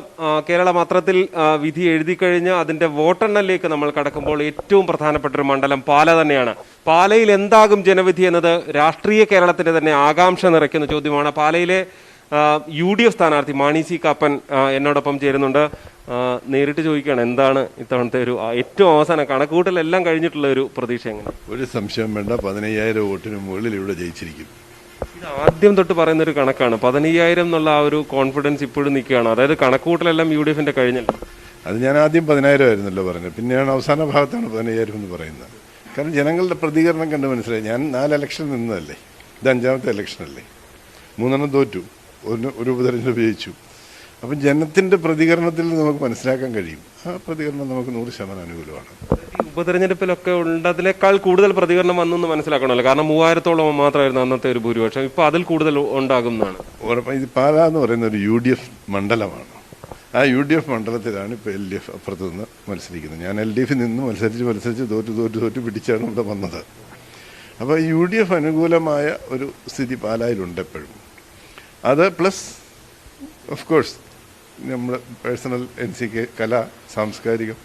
കേരളം അത്രത്തിൽ വിധി എഴുതി കഴിഞ്ഞ് അതിന്റെ വോട്ടെണ്ണലിലേക്ക് നമ്മൾ കടക്കുമ്പോൾ ഏറ്റവും പ്രധാനപ്പെട്ട ഒരു മണ്ഡലം പാല തന്നെയാണ്. പാലയിൽ എന്താകും ജനവിധി എന്നത് രാഷ്ട്രീയ കേരളത്തിന്റെ തന്നെ ആകാംക്ഷ നിറയ്ക്കുന്ന ചോദ്യമാണ്. പാലയിലെ UDF സ്ഥാനാർത്ഥി മാണി സി കാപ്പൻ എന്നോടൊപ്പം ചേരുന്നുണ്ട്. നേരിട്ട് ചോദിക്കുകയാണ്, എന്താണ് ഇത്തവണത്തെ ഒരു ഏറ്റവും അവസാന കണക്കുകൂട്ടലെല്ലാം കഴിഞ്ഞിട്ടുള്ള ഒരു പ്രതീക്ഷ എങ്ങനെ? ഒരു സംശയം വേണ്ട, 15,000 വോട്ടിന് മുകളിൽ ഇവിടെ ജയിച്ചിരിക്കും. ഇത് ആദ്യം തൊട്ട് പറയുന്ന ഒരു കണക്കാണ്. 15,000 എന്നുള്ള ആ ഒരു കോൺഫിഡൻസ് ഇപ്പോഴും നിൽക്കുകയാണ്. അതായത് കണക്കുകൂട്ടലെല്ലാം UDFന്റെ കഴിഞ്ഞല്ലോ. അത് ഞാൻ ആദ്യം 10,000 ആയിരുന്നല്ലോ പറഞ്ഞത്, പിന്നെയാണ് അവസാന ഭാഗത്താണ് 15,000 എന്ന് പറയുന്നത്. കാരണം ജനങ്ങളുടെ പ്രതികരണം കണ്ട് മനസ്സിലായി. ഞാൻ 4 ഇലക്ഷൻ നിന്നതല്ലേ, ഇത് 5ാമത്തെ ഇലക്ഷനല്ലേ, 3 തോറ്റു, ഒരു ഉപതെരഞ്ഞെടുപ്പ് ജയിച്ചു. അപ്പം ജനത്തിൻ്റെ പ്രതികരണത്തിൽ നമുക്ക് മനസ്സിലാക്കാൻ കഴിയും. ആ പ്രതികരണം നമുക്ക് 100% അനുകൂലമാണ്. ഉപതെരഞ്ഞെടുപ്പിലൊക്കെ ഉണ്ടതിനേക്കാൾ കൂടുതൽ പ്രതികരണം വന്നെന്ന് മനസ്സിലാക്കണമല്ലോ. കാരണം 3000-ഓളം മാത്രമായിരുന്നു അന്നത്തെ ഒരു ഭൂരിപക്ഷം. ഇപ്പോൾ അതിൽ കൂടുതൽ ഉണ്ടാകുന്നതാണ് ഉറപ്പാണ്. ഇത് പാല എന്ന് പറയുന്ന ഒരു UDF മണ്ഡലമാണ്. ആ UDF മണ്ഡലത്തിലാണ് ഇപ്പോൾ LDF അപ്പുറത്ത് നിന്ന് മത്സരിക്കുന്നത്. ഞാൻ LDF നിന്ന് മത്സരിച്ച് തോറ്റ് പിടിച്ചാണ് ഇവിടെ വന്നത്. അപ്പോൾ UDF അനുകൂലമായ ഒരു സ്ഥിതി പാലായിലുണ്ട് എപ്പോഴും. അത് പ്ലസ് ഓഫ് കോഴ്സ് നമ്മൾ പേഴ്സണൽ NCK, കല, സാംസ്കാരികം,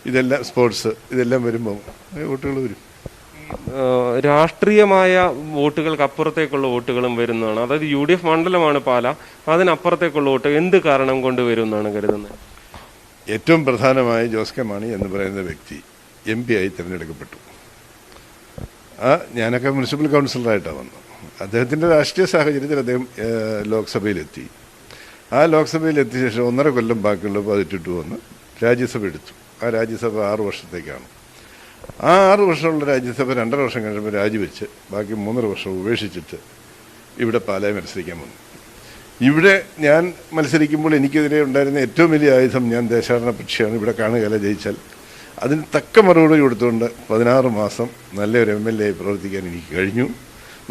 ഇതെല്ലാം സ്പോർട്സ്, ഇതെല്ലാം വരുമ്പോൾ വോട്ടുകൾ വരും. രാഷ്ട്രീയമായ വോട്ടുകൾക്ക് അപ്പുറത്തേക്കുള്ള വോട്ടുകളും വരുന്നതാണ്. അതായത് UDF മണ്ഡലമാണ് പാല, അതിനപ്പുറത്തേക്കുള്ള വോട്ട് എന്ത് കാരണം കൊണ്ട് വരും എന്നാണ് കരുതുന്നത്? ഏറ്റവും പ്രധാനമായി ജോസ് കെ മാണി എന്ന് പറയുന്ന വ്യക്തി MP ആയി തിരഞ്ഞെടുക്കപ്പെട്ടു. ഞാനൊക്കെ മുനിസിപ്പൽ കൗൺസിലറായിട്ടാണ് വന്നത്. അദ്ദേഹത്തിൻ്റെ രാഷ്ട്രീയ സാഹചര്യത്തിൽ അദ്ദേഹം ലോക്സഭയിലെത്തി. ആ ലോക്സഭയിലെത്തിയ ശേഷം 1.5 കൊല്ലം ബാക്കിയുള്ള പതിറ്റിട്ട് വന്ന് രാജ്യസഭ എടുത്തു. ആ രാജ്യസഭ 6 വർഷത്തേക്കാണ്. ആ 6 വർഷമുള്ള രാജ്യസഭ 2.5 വർഷം കഴിഞ്ഞപ്പോൾ രാജിവെച്ച് ബാക്കി 3.5 വർഷം ഉപേക്ഷിച്ചിട്ട് ഇവിടെ പാലായി മത്സരിക്കാൻ വന്നു. ഇവിടെ ഞാൻ മത്സരിക്കുമ്പോൾ എനിക്കെതിരെ ഉണ്ടായിരുന്ന ഏറ്റവും വലിയ ആയുധം ഞാൻ ദേശാടന പക്ഷിയാണ്, ഇവിടെ കാണുകയല്ല ജയിച്ചാൽ. അതിന് തക്ക മറുപടി കൊടുത്തുകൊണ്ട് 16 മാസം നല്ലൊരു MLA പ്രവർത്തിക്കാൻ എനിക്ക് കഴിഞ്ഞു.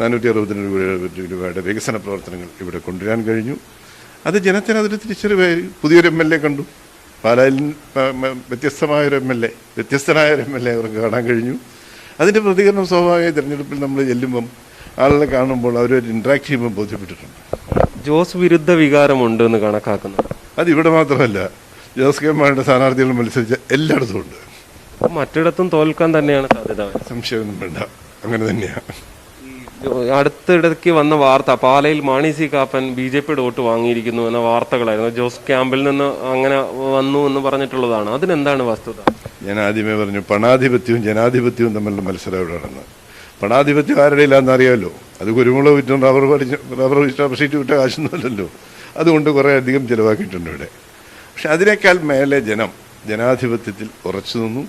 462 രൂപയുടെ വികസന പ്രവർത്തനങ്ങൾ ഇവിടെ കൊണ്ടുവരാൻ കഴിഞ്ഞു. അത് ജനത്തിന് അതൊരു തിരിച്ചറിവായി. പുതിയൊരു MLA കണ്ടു. പാലായിൽ വ്യത്യസ്തനായൊരു MLA അവർക്ക് കാണാൻ കഴിഞ്ഞു. അതിൻ്റെ പ്രതികരണം സ്വാഭാവിക തിരഞ്ഞെടുപ്പിൽ നമ്മൾ ചെല്ലുമ്പം ആളുകളെ കാണുമ്പോൾ അവരൊരു ഇൻട്രാക്ട് ചെയ്യുമ്പോൾ ബോധ്യപ്പെട്ടിട്ടുണ്ട്. ജോസ് വിരുദ്ധ വികാരമുണ്ട് എന്ന് കണക്കാക്കുന്നു. അത് ഇവിടെ മാത്രമല്ല, ജോസ് കെ മാണിയുടെ സ്ഥാനാർത്ഥികൾ മത്സരിച്ച എല്ലായിടത്തും ഉണ്ട്. മറ്റിടത്തും തോൽക്കാൻ തന്നെയാണ് സാധ്യത. സംശയമൊന്നും വേണ്ട, അങ്ങനെ തന്നെയാണ്. അടുത്തിടയ്ക്ക് വന്ന വാർത്ത പാലയിൽ മാണി സി കാപ്പൻ BJPയുടെ വോട്ട് വാങ്ങിയിരിക്കുന്നു എന്ന വാർത്തകളായിരുന്നു. ജോസ് ക്യാമ്പിൽ നിന്ന് അങ്ങനെ വന്നു എന്ന് പറഞ്ഞിട്ടുള്ളതാണ്. അതിനെന്താണ് വസ്തുത? ഞാൻ ആദ്യമേ പറഞ്ഞു, പണാധിപത്യവും ജനാധിപത്യവും തമ്മിലുള്ള മത്സരം എവിടെയാണെന്ന്. പണാധിപത്യം ആരുടെ ഇല്ലാന്ന് അറിയാമല്ലോ. അത് കുരുമുളക് വിറ്റും റബ്ബർ ഷീറ്റ് വിട്ട കാശൊന്നുമല്ലല്ലോ. അതുകൊണ്ട് കുറേ അധികം ചിലവാക്കിയിട്ടുണ്ട് ഇവിടെ. പക്ഷെ അതിനേക്കാൾ മേലെ ജനാധിപത്യത്തിൽ ഉറച്ചു നിന്നു.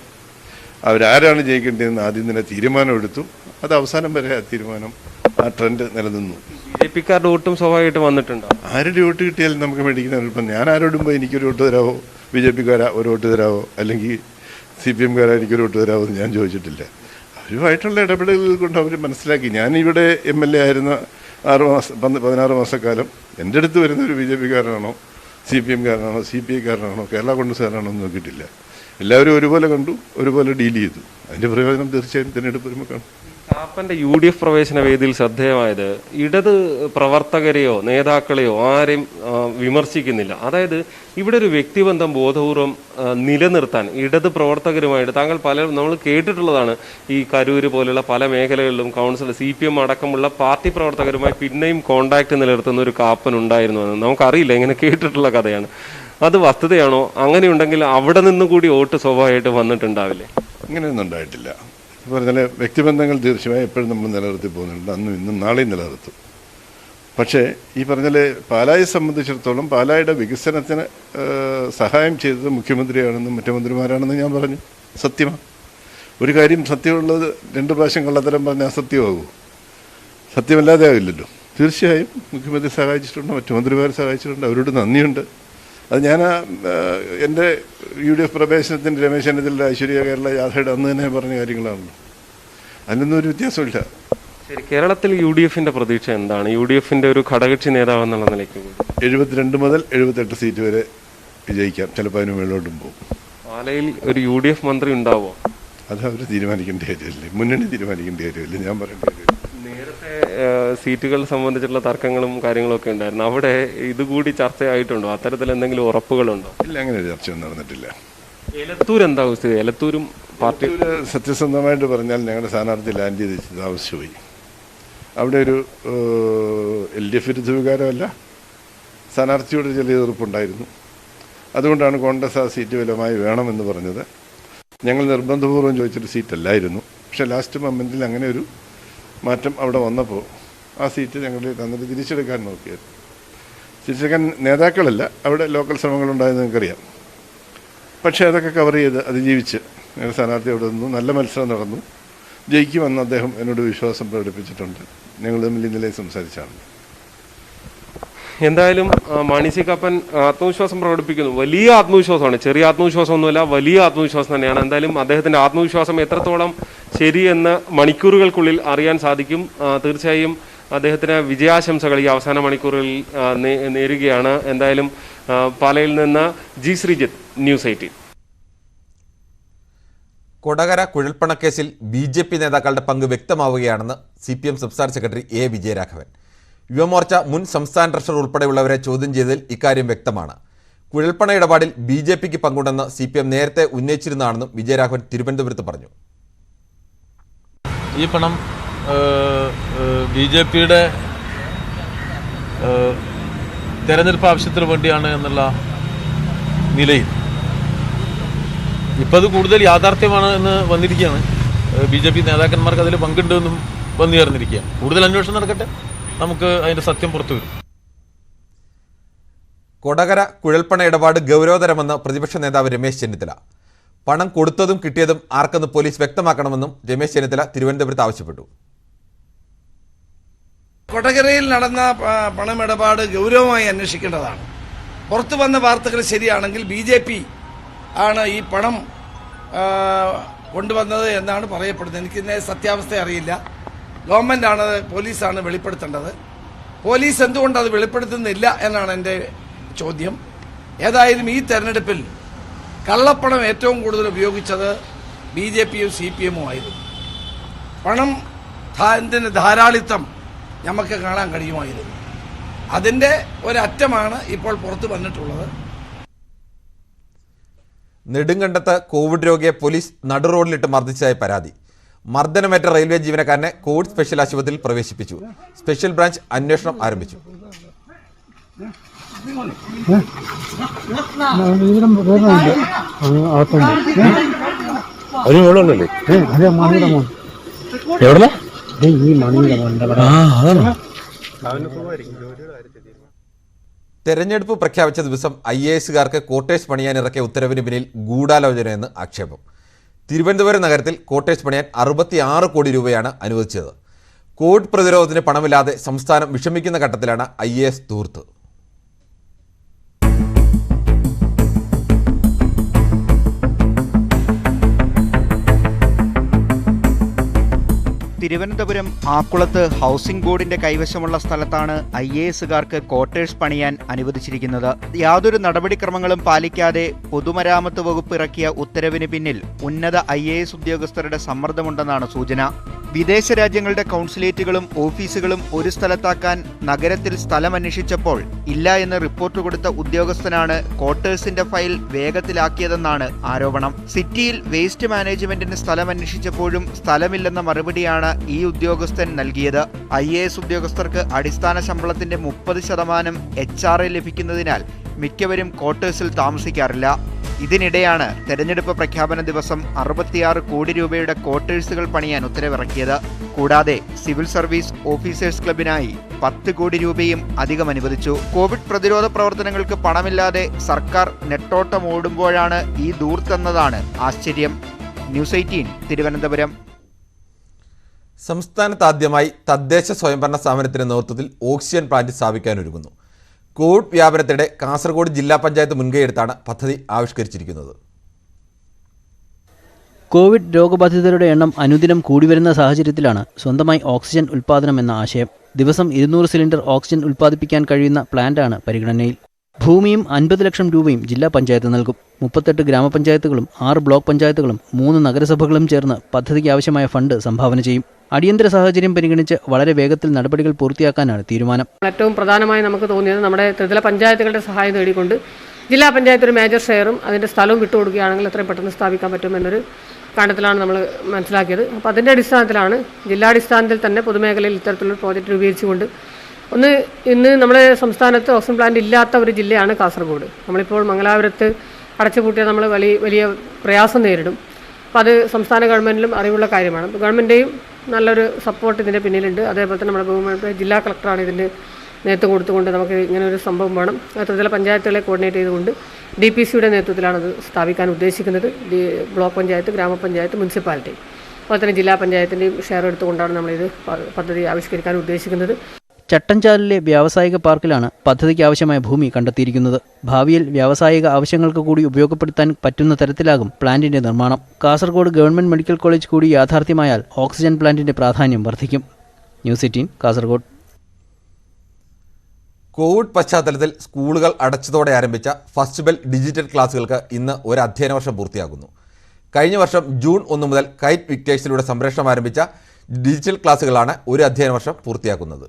അവരാരാണ് ജയിക്കേണ്ടതെന്ന് ആദ്യം തന്നെ തീരുമാനമെടുത്തു. അത് അവസാനം വരെ ആ തീരുമാനം, ആ ട്രെൻഡ് നിലനിന്നു. BJPക്കാരുടെ വോട്ടും സ്വാഭാവികമായിട്ട് വന്നിട്ടുണ്ടോ? ആരുടെ വോട്ട് കിട്ടിയാലും നമുക്ക് മേടിക്കുന്ന. ഇപ്പം ഞാൻ ആരോടുമ്പോൾ എനിക്കൊരു വോട്ട് തരാമോ, BJPക്കാരാ ഒരു വോട്ട് തരാമോ, അല്ലെങ്കിൽ CPMകാരാ എനിക്കൊരു വോട്ട് തരാമോ എന്ന് ഞാൻ ചോദിച്ചിട്ടില്ല. അവരുമായിട്ടുള്ള ഇടപെടലുകൾ കൊണ്ട് അവർ മനസ്സിലാക്കി. ഞാനിവിടെ MLA ആയിരുന്ന 16 മാസക്കാലം എൻ്റെ അടുത്ത് വരുന്ന ഒരു BJPക്കാരനാണോ, CPMകാരനാണോ, CPIക്കാരനാണോ, കേരള കോൺഗ്രസ്സുകാരനാണോ എന്ന് നോക്കിയിട്ടില്ല. എല്ലാവരും ഒരുപോലെ കണ്ടു, ഒരുപോലെ ഡീൽ ചെയ്തു. അതിൻ്റെ പ്രയോജനം തീർച്ചയായും തിരഞ്ഞെടുപ്പ് വരുമ്പോൾ കാണും. കാപ്പന്റെ UDF പ്രവേശന വേദിയിൽ ശ്രദ്ധേയമായത് ഇടത് പ്രവർത്തകരെയോ നേതാക്കളെയോ ആരെയും വിമർശിക്കുന്നില്ല. അതായത് ഇവിടെ ഒരു വ്യക്തിബന്ധം ബോധപൂർവം നിലനിർത്താൻ ഇടത് പ്രവർത്തകരുമായിട്ട് താങ്കൾ നമ്മൾ കേട്ടിട്ടുള്ളതാണ്. ഈ കരൂര് പോലുള്ള പല മേഖലകളിലും കൗൺസിലർ CPM അടക്കമുള്ള പാർട്ടി പ്രവർത്തകരുമായി പിന്നെയും കോണ്ടാക്ട് നിലനിർത്തുന്ന ഒരു കാപ്പൻ ഉണ്ടായിരുന്നു എന്ന് നമുക്കറിയില്ല, ഇങ്ങനെ കേട്ടിട്ടുള്ള കഥയാണ്. അത് വസ്തുതയാണോ? അങ്ങനെയുണ്ടെങ്കിൽ അവിടെ നിന്നുകൂടി വോട്ട് സ്വാഭാവികമായിട്ട് വന്നിട്ടുണ്ടാവില്ലേ? അങ്ങനെയൊന്നും ഉണ്ടായിട്ടില്ല. പറഞ്ഞാൽ വ്യക്തിബന്ധങ്ങൾ തീർച്ചയായും എപ്പോഴും നമ്മൾ നിലനിർത്തി പോകുന്നുണ്ട്. അന്നും ഇന്നും നാളെയും നിലനിർത്തും. പക്ഷേ ഈ പറഞ്ഞാൽ പാലായെ സംബന്ധിച്ചിടത്തോളം പാലായുടെ വികസനത്തിന് സഹായം ചെയ്തത് മുഖ്യമന്ത്രിയാണെന്നും മറ്റു മന്ത്രിമാരാണെന്നും ഞാൻ പറഞ്ഞു. സത്യമാണ്. ഒരു കാര്യം സത്യമുള്ളത് 2 പ്രാവശ്യം കള്ളത്തരം പറഞ്ഞാൽ അസത്യമാകൂ? സത്യമല്ലാതെ ആവില്ലല്ലോ. തീർച്ചയായും മുഖ്യമന്ത്രി സഹായിച്ചിട്ടുണ്ട്, മറ്റു മന്ത്രിമാർ സഹായിച്ചിട്ടുണ്ട്. അവരോട് നന്ദിയുണ്ട്. അത് ഞാൻ എൻ്റെ UDF പ്രവേശനത്തിൻ്റെ രമേശ് ചെന്നിത്തല ഐശ്വര്യ കേരള യാത്രയുടെ അന്ന് തന്നെ പറഞ്ഞ കാര്യങ്ങളാണല്ലോ. അതിനൊന്നും ഒരു വ്യത്യാസമില്ല. ശരി, കേരളത്തിൽ UDFന്റെ പ്രതീക്ഷ എന്താണ്? UDFന്റെ ഒരു ഘടകകക്ഷി നേതാവ് എന്നുള്ള നിലയ്ക്ക് 72 മുതൽ 78 സീറ്റ് വരെ വിജയിക്കാം. ചിലപ്പോൾ അതിന് മേലോട്ടും പോകും. പാലയിൽ ഒരു UDF മന്ത്രി ഉണ്ടാവുമോ? അത് അവർ തീരുമാനിക്കേണ്ട കാര്യമല്ലേ, മുന്നണി തീരുമാനിക്കേണ്ട കാര്യമല്ലേ, ഞാൻ പറയേണ്ട കാര്യം. നേരത്തെ സീറ്റുകൾ സംബന്ധിച്ചുള്ള തർക്കങ്ങളും കാര്യങ്ങളും ഒക്കെ ഉണ്ടായിരുന്നു. അവിടെ ഇതുകൂടി ചർച്ചയായിട്ടുണ്ടോ? അത്തരത്തിൽ എന്തെങ്കിലും ഉറപ്പുകളുണ്ടോ? ഇല്ല, അങ്ങനെ ഒരു ചർച്ചയൊന്നും നടന്നിട്ടില്ല. എലത്തൂർ എന്താ സ്ഥിതി? എലത്തൂരും പാർട്ടി സത്യസന്ധമായിട്ട് പറഞ്ഞാൽ ഞങ്ങളുടെ സ്ഥാനാർത്ഥി ലാൻഡ് ചെയ്ത് താമസിച്ചുപോയി. അവിടെ ഒരു LDF വിരുദ്ധ വികാരമല്ല, സ്ഥാനാർത്ഥിയോട് ചെറിയ എതിർപ്പുണ്ടായിരുന്നു. അതുകൊണ്ടാണ് കോൺഗ്രസ് ആ സീറ്റ് ബലമായി വേണമെന്ന് പറഞ്ഞത്. ഞങ്ങൾ നിർബന്ധപൂർവ്വം ചോദിച്ചൊരു സീറ്റല്ലായിരുന്നു. പക്ഷേ ലാസ്റ്റ് മൊമെൻറ്റിൽ അങ്ങനെ ഒരു മാറ്റം അവിടെ വന്നപ്പോൾ ആ സീറ്റ് ഞങ്ങൾ തന്നിട്ട് തിരിച്ചെടുക്കാൻ നോക്കിയത്. തിരിച്ചെടുക്കാൻ നേതാക്കളല്ല, അവിടെ ലോക്കൽ ശ്രമങ്ങളുണ്ടായെന്ന് നിങ്ങൾക്കറിയാം. പക്ഷേ അതൊക്കെ കവർ ചെയ്ത് അതിജീവിച്ച് ഞങ്ങൾ സ്ഥാനാർത്ഥി അവിടെ നിന്നു. നല്ല മത്സരം നടന്നു, ജയിക്കുമെന്ന് അദ്ദേഹം എന്നോട് വിശ്വാസം പ്രകടിപ്പിച്ചിട്ടുണ്ട്. ഞങ്ങൾ തമ്മിൽ ഇന്നലെ സംസാരിച്ചാണ്. എന്തായാലും മാണി സി കാപ്പൻ ആത്മവിശ്വാസം പ്രകടിപ്പിക്കുന്നു. വലിയ ആത്മവിശ്വാസമാണ്, ചെറിയ ആത്മവിശ്വാസമൊന്നുമല്ല, വലിയ ആത്മവിശ്വാസം തന്നെയാണ്. എന്തായാലും അദ്ദേഹത്തിന്റെ ആത്മവിശ്വാസം എത്രത്തോളം ശരിയെന്ന് മണിക്കൂറുകൾക്കുള്ളിൽ അറിയാൻ സാധിക്കും. തീർച്ചയായും അദ്ദേഹത്തിന് വിജയാശംസകൾ ഈ അവസാന മണിക്കൂറുകളിൽ നേരുകയാണ്. എന്തായാലും പാലയിൽ നിന്ന് G. Sreejith, News 18. Kodakara കുഴൽപ്പണക്കേസിൽ BJP നേതാക്കളുടെ പങ്ക് വ്യക്തമാവുകയാണെന്ന് CPM സംസ്ഥാന സെക്രട്ടറി A. വിജയരാഘവൻ. യുവമോർച്ച മുൻ സംസ്ഥാന ട്രഷറർ ഉൾപ്പെടെയുള്ളവരെ ചോദ്യം ചെയ്തതിൽ ഇക്കാര്യം വ്യക്തമാണ്. കുഴൽപ്പണ ഇടപാടിൽ BJPക്ക് പങ്കുണ്ടെന്ന് CPM നേരത്തെ ഉന്നയിച്ചിരുന്നതാണെന്നും വിജയരാഘവൻ തിരുവനന്തപുരത്ത് പറഞ്ഞു. ഈ പണം BJPയുടെ തെരഞ്ഞെടുപ്പ് ആവശ്യത്തിന് വേണ്ടിയാണ് എന്നുള്ള നിലയിൽ ഇപ്പോൾ അത് കൂടുതൽ യാഥാർത്ഥ്യമാണ് എന്ന് വന്നിരിക്കുകയാണ്. BJP നേതാക്കന്മാർക്ക് അതിൽ പങ്കുണ്ടെന്നും വന്നു ചേർന്നിരിക്കുകയാണ്. കൂടുതൽ അന്വേഷണം നടക്കട്ടെ, നമുക്ക് അതിൻ്റെ സത്യം പുറത്തു വരും. കൊടകര കുഴൽപ്പണ ഇടപാട് ഗൗരവതരമെന്ന് പ്രതിപക്ഷ നേതാവ് രമേശ് ചെന്നിത്തല. പണം കൊടുത്തതും കിട്ടിയതും ആർക്കെന്ന് പോലീസ് വ്യക്തമാക്കണമെന്നും രമേശ് ചെന്നിത്തല തിരുവനന്തപുരത്ത് ആവശ്യപ്പെട്ടു. കൊടകരയിൽ നടന്ന പണമിടപാട് ഗൗരവമായി അന്വേഷിക്കേണ്ടതാണ്. പുറത്തു വന്ന വാർത്തകൾ ശരിയാണെങ്കിൽ BJP ആണ് ഈ പണം കൊണ്ടുവന്നത് എന്നാണ് പറയപ്പെടുന്നത്. എനിക്കിതിനെ സത്യാവസ്ഥ അറിയില്ല. ഗവൺമെൻറ്റാണ്, പോലീസാണ് വെളിപ്പെടുത്തേണ്ടത്. പോലീസ് എന്തുകൊണ്ട് അത് വെളിപ്പെടുത്തുന്നില്ല എന്നാണ് എൻ്റെ ചോദ്യം. ഏതായാലും ഈ തെരഞ്ഞെടുപ്പിൽ കള്ളപ്പണം ഏറ്റവും കൂടുതൽ ഉപയോഗിച്ചത് BJPയും CPMഉം ആയിരുന്നു. പണം ധാരാളിത്തം നമുക്ക് കാണാൻ കഴിയുമായിരുന്നു. അതിൻ്റെ ഒരറ്റമാണ് ഇപ്പോൾ പുറത്തു വന്നിട്ടുള്ളത്. നെടുങ്കണ്ടത്ത് കോവിഡ് രോഗിയെ പോലീസ് നടുറോഡിലിട്ട് മർദ്ദിച്ചതായി പരാതി. മർദ്ദനമേറ്റ റെയിൽവേ ജീവനക്കാരനെ കോവിഡ് സ്പെഷ്യൽ ആശുപത്രിയിൽ പ്രവേശിപ്പിച്ചു. സ്പെഷ്യൽ ബ്രാഞ്ച് അന്വേഷണം ആരംഭിച്ചു. തെരഞ്ഞെടുപ്പ് പ്രഖ്യാപിച്ച ദിവസം IASകാർക്ക് ക്വാർട്ടേഴ്സ് പണിയാൻ ഇറക്കിയ ഉത്തരവിന് പിന്നിൽ ഗൂഢാലോചനയെന്ന് ആക്ഷേപം. തിരുവനന്തപുരം നഗരത്തിൽ ക്വാർട്ടേഴ്സ് പണിയാൻ 66 കോടി രൂപയാണ് അനുവദിച്ചത്. കോവിഡ് പ്രതിരോധത്തിന് പണമില്ലാതെ സംസ്ഥാനം വിഷമിക്കുന്ന ഘട്ടത്തിലാണ് IAS ധൂർത്ത്. തിരുവനന്തപുരം ആക്കുളത്ത് ഹൗസിംഗ് ബോർഡിന്റെ കൈവശമുള്ള സ്ഥലത്താണ് IASകാർക്ക് ക്വാർട്ടേഴ്സ് പണിയാൻ അനുവദിച്ചിരിക്കുന്നത്. യാതൊരു നടപടിക്രമങ്ങളും പാലിക്കാതെ പൊതുമരാമത്ത് വകുപ്പ് ഇറക്കിയ ഉത്തരവിന് പിന്നിൽ ഉന്നത IAS ഉദ്യോഗസ്ഥരുടെ സമ്മർദ്ദമുണ്ടെന്നാണ് സൂചന. വിദേശ രാജ്യങ്ങളുടെ കൗൺസിലേറ്റുകളും ഓഫീസുകളും ഒരു സ്ഥലത്താക്കാൻ നഗരത്തിൽ സ്ഥലം അന്വേഷിച്ചപ്പോൾ ഇല്ല എന്ന് റിപ്പോർട്ട് കൊടുത്ത ഉദ്യോഗസ്ഥനാണ് ക്വാർട്ടേഴ്സിന്റെ ഫയൽ വേഗത്തിലാക്കിയതെന്നാണ് ആരോപണം. സിറ്റിയിൽ വേസ്റ്റ് മാനേജ്മെന്റിന് സ്ഥലം അന്വേഷിച്ചപ്പോഴും സ്ഥലമില്ലെന്ന മറുപടിയാണ് ഈ ഉദ്യോഗസ്ഥൻ നൽകിയത്. IAS ഉദ്യോഗസ്ഥർക്ക് അടിസ്ഥാന ശമ്പളത്തിന്റെ 30% HR ലഭിക്കുന്നതിനാൽ മിക്കവരും ക്വാർട്ടേഴ്സിൽ താമസിക്കാറില്ല. ഇതിനിടെയാണ് തെരഞ്ഞെടുപ്പ് പ്രഖ്യാപന ദിവസം 66 കോടി രൂപയുടെ ക്വാർട്ടേഴ്സുകൾ പണിയാൻ ഉത്തരവിറക്കിയത്. കൂടാതെ സിവിൽ സർവീസ് ഓഫീസേഴ്സ് ക്ലബിനായി 10 കോടി രൂപയും അധികം അനുവദിച്ചു. കോവിഡ് പ്രതിരോധ പ്രവർത്തനങ്ങൾക്ക് പണമില്ലാതെ സർക്കാർ നെട്ടോട്ടം ഓടുമ്പോഴാണ് ഈ ധൂർത്തെന്നതാണ് ആശ്ചര്യം. ന്യൂസ് 18 തിരുവനന്തപുരം. സംസ്ഥാനത്ത് ആദ്യമായി തദ്ദേശ സ്വയംഭരണ സ്ഥാപനത്തിന്റെ നേതൃത്വത്തിൽ ഓക്സിജൻ പ്ലാന്റ് സ്ഥാപിക്കാനൊരുങ്ങുന്നു. കോവിഡ് വ്യാപനത്തിനിടെ കാസർഗോഡ് ജില്ലാ പഞ്ചായത്ത് മുൻകൈയെടുത്താണ് പദ്ധതി ആവിഷ്കരിച്ചിരിക്കുന്നത്. കോവിഡ് രോഗബാധിതരുടെ എണ്ണം അനുദിനം കൂടിവരുന്ന സാഹചര്യത്തിലാണ് സ്വന്തമായി ഓക്സിജൻ ഉൽപ്പാദനം എന്ന ആശയം. ദിവസം 200 സിലിണ്ടർ ഓക്സിജൻ ഉൽപ്പാദിപ്പിക്കാൻ കഴിയുന്ന പ്ലാന്റാണ് പരിഗണനയിൽ. ഭൂമിയും 50 ലക്ഷം രൂപയും ജില്ലാ പഞ്ചായത്ത് നൽകും. 38 ഗ്രാമപഞ്ചായത്തുകളും 6 ബ്ലോക്ക് പഞ്ചായത്തുകളും 3 നഗരസഭകളും ചേർന്ന് പദ്ധതിക്ക് ആവശ്യമായ ഫണ്ട് സംഭാവന ചെയ്യും. അടിയന്തര സാഹചര്യം പരിഗണിച്ച് വളരെ വേഗത്തിൽ നടപടികൾ പൂർത്തിയാക്കാനാണ് തീരുമാനം. ഏറ്റവും പ്രധാനമായി നമുക്ക് തോന്നിയത് നമ്മുടെ ത്രിതല പഞ്ചായത്തുകളുടെ സഹായം നേടിക്കൊണ്ട് ജില്ലാ പഞ്ചായത്ത് ഒരു മേജർ ഷെയറും അതിൻ്റെ സ്ഥലവും വിട്ടുകൊടുക്കുകയാണെങ്കിൽ എത്രയും പെട്ടെന്ന് സ്ഥാപിക്കാൻ പറ്റുമെന്നൊരു കാരണത്തിലാണ് നമ്മൾ മനസ്സിലാക്കിയത്. അപ്പോൾ അതിൻ്റെ അടിസ്ഥാനത്തിലാണ് ജില്ലാടിസ്ഥാനത്തിൽ തന്നെ പൊതുമേഖലയിൽ ഇത്തരത്തിലുള്ള പ്രോജക്റ്റ് രൂപീകരിച്ചുകൊണ്ട് ഇന്ന് നമ്മുടെ സംസ്ഥാനത്ത് ഓക്സിജൻ പ്ലാന്റ് ഇല്ലാത്ത ഒരു ജില്ലയാണ് കാസർഗോഡ്. നമ്മളിപ്പോൾ മംഗലാപുരത്ത് അടച്ചുപൂട്ടിയാൽ നമ്മൾ വലിയ പ്രയാസം നേരിടും. അപ്പോൾ അത് സംസ്ഥാന ഗവൺമെൻറ്റിലും അറിവുള്ള കാര്യമാണ്. ഗവൺമെൻറ്റേയും നല്ലൊരു സപ്പോർട്ട് ഇതിൻ്റെ പിന്നിലുണ്ട്. അതേപോലെ തന്നെ നമ്മുടെ ബഹുമാനപ്പെട്ട ജില്ലാ കളക്ടറാണ് ഇതിൻ്റെ നേതൃത്വം കൊടുത്തുകൊണ്ട് നമുക്ക് ഇങ്ങനെ ഒരു സംഭവം വേണം. ത്രിതല പഞ്ചായത്തുകളെ കോർഡിനേറ്റ് ചെയ്തുകൊണ്ട് DPCയുടെ നേതൃത്വത്തിലാണ് അത് സ്ഥാപിക്കാൻ ഉദ്ദേശിക്കുന്നത്. ബ്ലോക്ക് പഞ്ചായത്ത്, ഗ്രാമപഞ്ചായത്ത്, മുനിസിപ്പാലിറ്റി, അതുപോലെ തന്നെ ജില്ലാ പഞ്ചായത്തിൻ്റെയും ഷെയർ എടുത്തുകൊണ്ടാണ് നമ്മളിത് പദ്ധതി ആവിഷ്കരിക്കാൻ ഉദ്ദേശിക്കുന്നത്. ചട്ടഞ്ചാലിലെ വ്യാവസായിക പാർക്കിലാണ് പദ്ധതിക്ക് ആവശ്യമായ ഭൂമി കണ്ടെത്തിയിരിക്കുന്നത്. ഭാവിയിൽ വ്യാവസായിക ആവശ്യങ്ങൾക്ക് കൂടി ഉപയോഗപ്പെടുത്താൻ പറ്റുന്ന തരത്തിലാകും പ്ലാന്റിന്റെ നിർമ്മാണം. കാസർഗോഡ് ഗവൺമെന്റ് മെഡിക്കൽ കോളേജ് കൂടി യാഥാർത്ഥ്യമായാൽ ഓക്സിജൻ പ്ലാന്റിന്റെ പ്രാധാന്യം വർദ്ധിക്കും. ന്യൂസ് 18 കാസർഗോഡ്. കോവിഡ് പശ്ചാത്തലത്തിൽ സ്കൂളുകൾ അടച്ചതോടെ ആരംഭിച്ച ഫസ്റ്റ് ബെൽ ഡിജിറ്റൽ ക്ലാസുകൾക്ക് ഇന്ന് ഒരു അധ്യയന വർഷം പൂർത്തിയാകുന്നു. കഴിഞ്ഞ വർഷം ജൂൺ 1 മുതൽ കൈറ്റ് വിക്ടേഴ്സിലൂടെ സംപ്രേഷണം ആരംഭിച്ച ഡിജിറ്റൽ ക്ലാസുകളാണ് ഒരു അധ്യയന വർഷം പൂർത്തിയാക്കുന്നത്.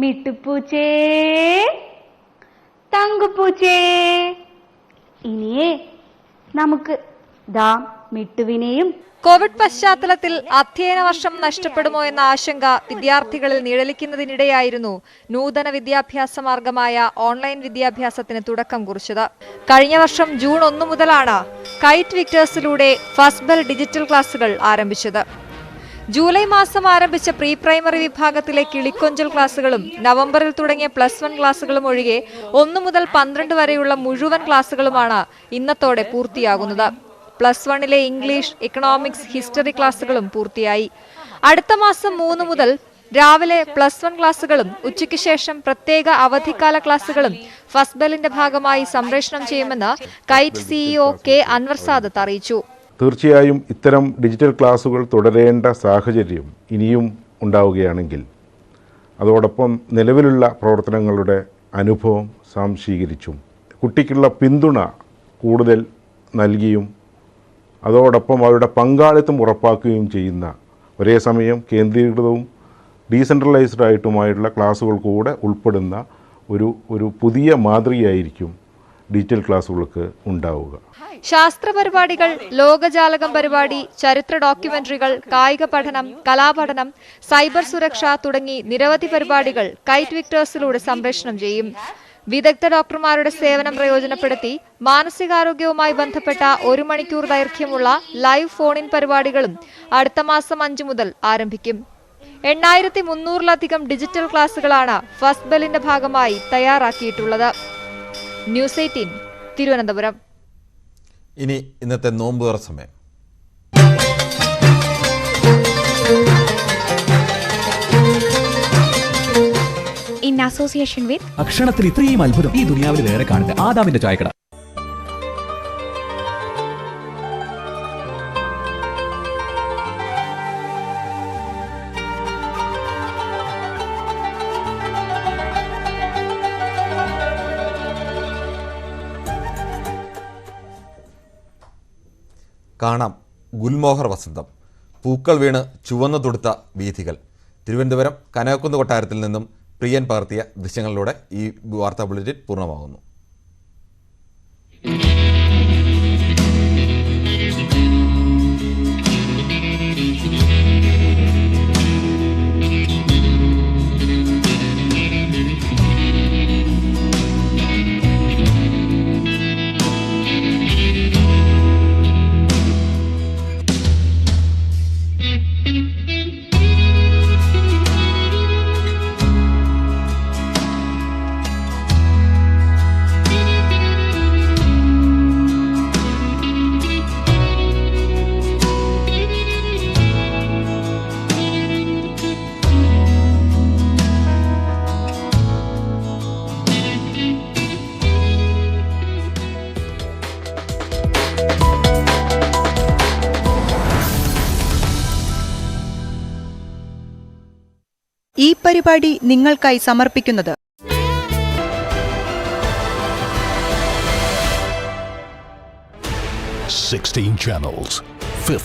മിട്ടുപൂച്ചേ തങ്കുപൂച്ചേ. ഇനിയേ നമുക്ക് ദാ മിട്ടുവിനെയും. കോവിഡ് പശ്ചാത്തലത്തിൽ അധ്യയന വർഷം നഷ്ടപ്പെടുമോ എന്ന ആശങ്ക വിദ്യാർത്ഥികളിൽ നിഴലിക്കുന്നതിനിടെയായിരുന്നു നൂതന വിദ്യാഭ്യാസ മാർഗമായ ഓൺലൈൻ വിദ്യാഭ്യാസത്തിന് തുടക്കം കുറിച്ചത്. കഴിഞ്ഞ വർഷം ജൂൺ 1 മുതലാണ് കൈറ്റ് വിക്ടേഴ്സിലൂടെ ഫസ്റ്റ് ബെൽ ഡിജിറ്റൽ ക്ലാസുകൾ ആരംഭിച്ചത്. ജൂലൈ മാസം ആരംഭിച്ച പ്രീ പ്രൈമറി വിഭാഗത്തിലെ കിളിക്കൊഞ്ചൽ ക്ലാസുകളും നവംബറിൽ തുടങ്ങിയ +1 ക്ലാസുകളും ഒഴികെ 1 മുതൽ 12 വരെയുള്ള മുഴുവൻ ക്ലാസുകളുമാണ് ഇന്നത്തോടെ പൂർത്തിയാകുന്നത്. +1 ഇംഗ്ലീഷ്, ഇക്കണോമിക്സ്, ഹിസ്റ്ററി ക്ലാസുകളും പൂർത്തിയായി. അടുത്ത മാസം 3 മുതൽ രാവിലെ +1 ക്ലാസുകളും ഉച്ചയ്ക്ക് ശേഷം പ്രത്യേക അവധിക്കാല ക്ലാസുകളും ഫസ്റ്റ് ബെല്ലിന്റെ ഭാഗമായി സംപ്രേഷണം ചെയ്യുമെന്ന് KITE CEO K Anwar Sadath അറിയിച്ചു. തീർച്ചയായും ഇത്തരം ഡിജിറ്റൽ ക്ലാസുകൾ തുടരേണ്ട സാഹചര്യം ഇനിയും ഉണ്ടാവുകയാണെങ്കിൽ അതോടൊപ്പം നിലവിലുള്ള പ്രവർത്തനങ്ങളുടെ അനുഭവം സ്വാംശീകരിച്ചും കുട്ടിക്കുള്ള പിന്തുണ കൂടുതൽ നൽകിയും അതോടൊപ്പം അവരുടെ പങ്കാളിത്തം ഉറപ്പാക്കുകയും ചെയ്യുന്ന ഒരേ സമയം കേന്ദ്രീകൃതവും ഡീസെൻട്രലൈസ്ഡ് ആയിട്ടുമായിട്ടുള്ള ക്ലാസുകൾ കൂടെ ഉൾപ്പെടുന്ന ഒരു പുതിയ മാതൃകയായിരിക്കും ഡിജിറ്റൽ ക്ലാസുകൾക്ക് ഉണ്ടാവുക. ശാസ്ത്ര പരിപാടികൾ, ലോകജാലകം പരിപാടി, ചരിത്ര ഡോക്യുമെന്ററികൾ, കായിക പഠനം, കലാപഠനം, സൈബർ സുരക്ഷ തുടങ്ങി നിരവധി പരിപാടികൾ കൈറ്റ് വിക്ടേഴ്സിലൂടെ സംപ്രേഷണം ചെയ്യും. വിദഗ്ധ ഡോക്ടർമാരുടെ സേവനം പ്രയോജനപ്പെടുത്തി മാനസികാരോഗ്യവുമായി ബന്ധപ്പെട്ട 1 മണിക്കൂർ ദൈർഘ്യമുള്ള ലൈവ് ഫോൺ ഇൻ പരിപാടികളും അടുത്ത മാസം 5 മുതൽ ആരംഭിക്കും. 8300-ലധികം ഡിജിറ്റൽ ക്ലാസുകളാണ് ഫസ്റ്റ് ബെല്ലിന്റെ ഭാഗമായി തയ്യാറാക്കിയിട്ടുള്ളത്. ന്യൂസ് 18 തിരുവനന്തപുരം. ഇനി ഇന്നത്തെ നോമ്പുതുറ സമയം. In association with അക്ഷണത്തിൽ ഇത്രയും അത്ഭുതം ഈ ദുനിയാവിൽ വേറെ കാണില്ല. ആദാമിന്റെ ചായക്കട. കാണാം ഗുൽമോഹർ വസന്തം, പൂക്കൾ വീണ് ചുവന്നു തൊടുത്ത വീഥികൾ. തിരുവനന്തപുരം കനകക്കുന്ന് കൊട്ടാരത്തിൽ നിന്നും പ്രിയൻ പകർത്തിയ ദൃശ്യങ്ങളിലൂടെ ഈ വാർത്താ ബുള്ളറ്റിൻ പൂർണ്ണമാകുന്നു. ഈ പരിപാടി നിങ്ങൾക്കായി സമർപ്പിക്കുന്നത് 16 channels,